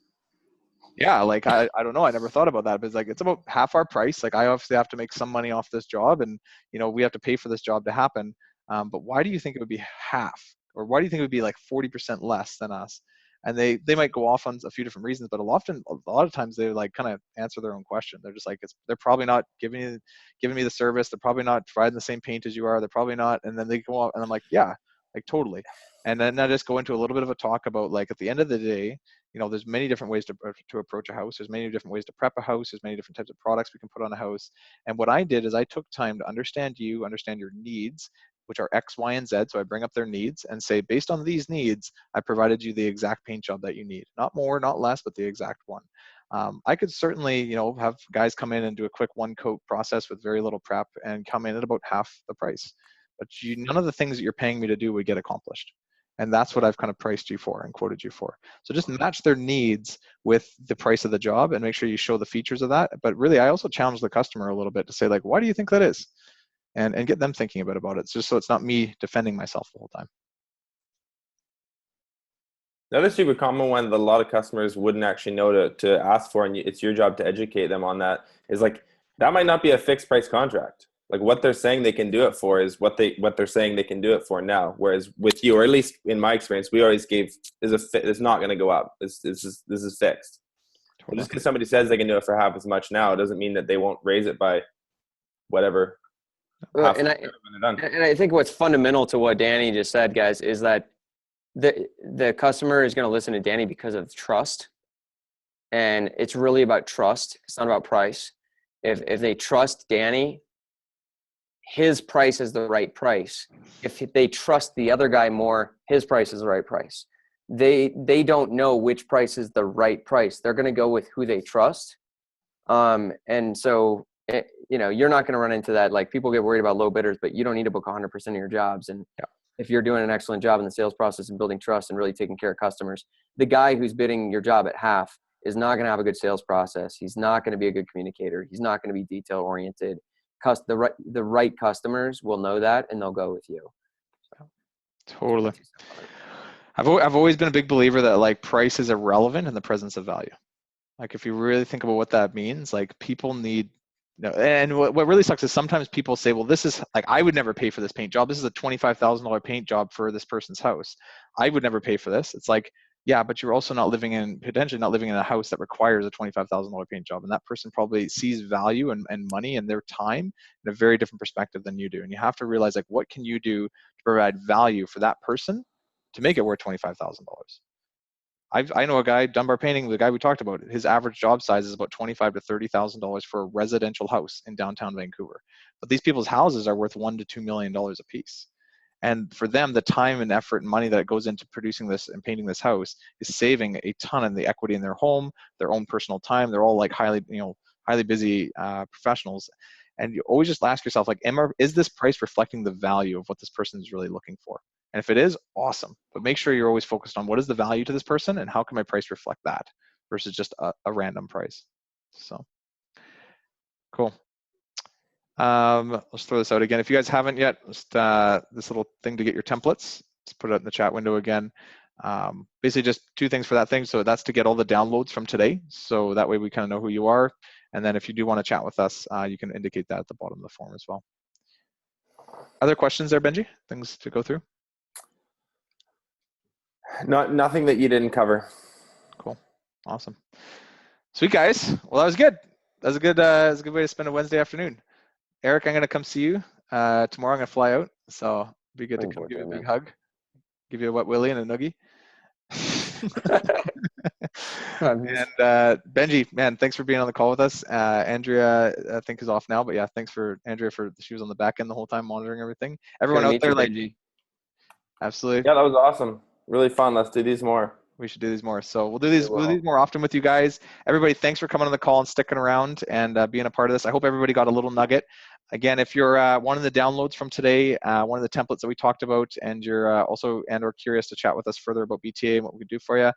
yeah, like I don't know, I never thought about that." But it's like it's about half our price. Like I obviously have to make some money off this job, and we have to pay for this job to happen. But why do you think it would be half, or why do you think it would be like 40% less than us? And they might go off on a few different reasons, but a lot of times they like kind of answer their own question. They're just like, they're probably not giving me the service. They're probably not providing the same paint as you are. They're probably not. And then they go off, and I'm like, yeah, like totally. And then I just go into a little bit of a talk about like at the end of the day, there's many different ways to approach a house. There's many different ways to prep a house. There's many different types of products we can put on a house. And what I did is I took time to understand your needs, which are X, Y, and Z. So I bring up their needs and say, based on these needs, I provided you the exact paint job that you need. Not more, not less, but the exact one. I could certainly, have guys come in and do a quick one coat process with very little prep and come in at about half the price. But none of the things that you're paying me to do would get accomplished. And that's what I've kind of priced you for and quoted you for. So just match their needs with the price of the job and make sure you show the features of that. But really, I also challenge the customer a little bit to say, like, why do you think that is? And get them thinking a bit about it, just so it's not me defending myself the whole time. Another super common one that a lot of customers wouldn't actually know to ask for, and it's your job to educate them on that, is like, that might not be a fixed price contract. Like what they're saying they can do it for is what they're saying they can do it for now. Whereas with you, or at least in my experience, we always gave it's not going to go up. This is fixed. Totally. Just because somebody says they can do it for half as much now, it doesn't mean that they won't raise it by whatever. And I think what's fundamental to what Danny just said, guys, is that the customer is going to listen to Danny because of trust, and it's really about trust. It's not about price. If they trust Danny, his price is the right price. If they trust the other guy more, his price is the right price. They don't know which price is the right price. They're going to go with who they trust. And so, you're not going to run into that. Like people get worried about low bidders, but you don't need to book 100% of your jobs. And if you're doing an excellent job in the sales process and building trust and really taking care of customers, the guy who's bidding your job at half is not going to have a good sales process. He's not going to be a good communicator. He's not going to be detail oriented. The right customers will know that, and they'll go with you. So. Totally. I've always been a big believer that like price is irrelevant in the presence of value. Like if you really think about what that means, like people need, and what really sucks is sometimes people say, well, this is like, I would never pay for this paint job. This is a $25,000 paint job for this person's house. I would never pay for this. It's like, yeah, but you're also potentially not living in a house that requires a $25,000 paint job. And that person probably sees value and money and their time in a very different perspective than you do. And you have to realize, like, what can you do to provide value for that person to make it worth $25,000? I know a guy, Dunbar Painting, the guy we talked about, his average job size is about $25,000 to $30,000 for a residential house in downtown Vancouver. But these people's houses are worth $1 to $2 million a piece. And for them, the time and effort and money that goes into producing this and painting this house is saving a ton of the equity in their home, their own personal time. They're all like highly busy professionals. And you always just ask yourself, like, is this price reflecting the value of what this person is really looking for? And if it is, awesome. But make sure you're always focused on what is the value to this person and how can my price reflect that versus just a random price. So cool. Let's throw this out again. If you guys haven't yet, just this little thing to get your templates. Let's put it in the chat window again. Basically just two things for that thing. So that's to get all the downloads from today. So that way we kind of know who you are. And then if you do want to chat with us, you can indicate that at the bottom of the form as well. Other questions there, Benji? Things to go through? Nothing that you didn't cover. Cool. Awesome. Sweet, guys. Well, that was good. That was a good way to spend a Wednesday afternoon. Eric, I'm going to come see you. Tomorrow I'm going to fly out. So it'd be good to come give you a big hug, give you a wet willy and a noogie. And Benji, man, thanks for being on the call with us. Andrea, I think, is off now, but yeah, thanks for Andrea she was on the back end the whole time monitoring everything. Everyone out there, like, Benji. Absolutely. Yeah, that was awesome. Really fun. Let's do these more. We should do these more. So we'll do these more often with you guys. Everybody, thanks for coming on the call and sticking around and being a part of this. I hope everybody got a little nugget. Again, if you're one of the downloads from today, one of the templates that we talked about, and you're also or curious to chat with us further about BTA and what we can do for you,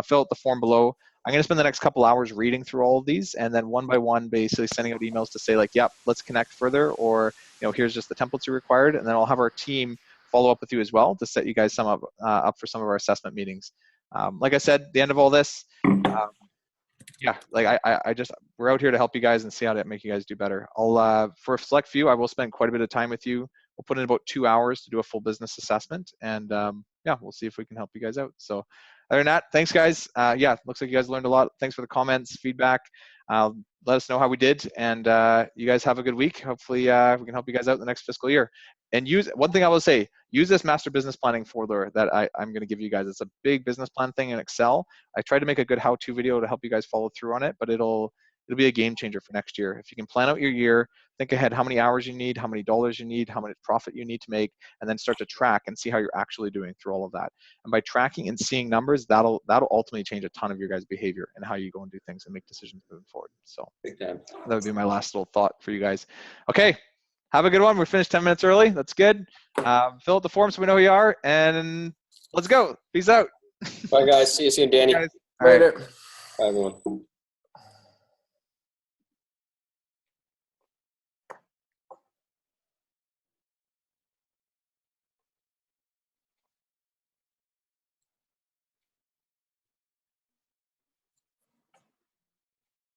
fill out the form below. I'm going to spend the next couple hours reading through all of these, and then one by one, basically sending out emails to say, like, yep, let's connect further, or, here's just the templates you required, and then I'll have our team follow up with you as well to set you guys up for some of our assessment meetings. Like I said, the end of all this, yeah, like we're out here to help you guys and see how to make you guys do better. For a select few, I will spend quite a bit of time with you. We'll put in about 2 hours to do a full business assessment, and yeah, we'll see if we can help you guys out. So other than that, thanks guys. Yeah, looks like you guys learned a lot. Thanks for the comments, feedback. Let us know how we did, and you guys have a good week. Hopefully we can help you guys out in the next fiscal year. And one thing I will say, use this master business planning folder that I'm going to give you guys. It's a big business plan thing in Excel. I tried to make a good how-to video to help you guys follow through on it, but it'll be a game changer for next year. If you can plan out your year, think ahead how many hours you need, how many dollars you need, how much profit you need to make, and then start to track and see how you're actually doing through all of that. And by tracking and seeing numbers, that'll ultimately change a ton of your guys' behavior and how you go and do things and make decisions moving forward. So that would be my last little thought for you guys. Okay. Have a good one. We finished 10 minutes early. That's good. Fill out the form so we know who you are, and let's go. Peace out. Bye, guys. See you soon, Danny. Bye, guys. Later. Bye, everyone.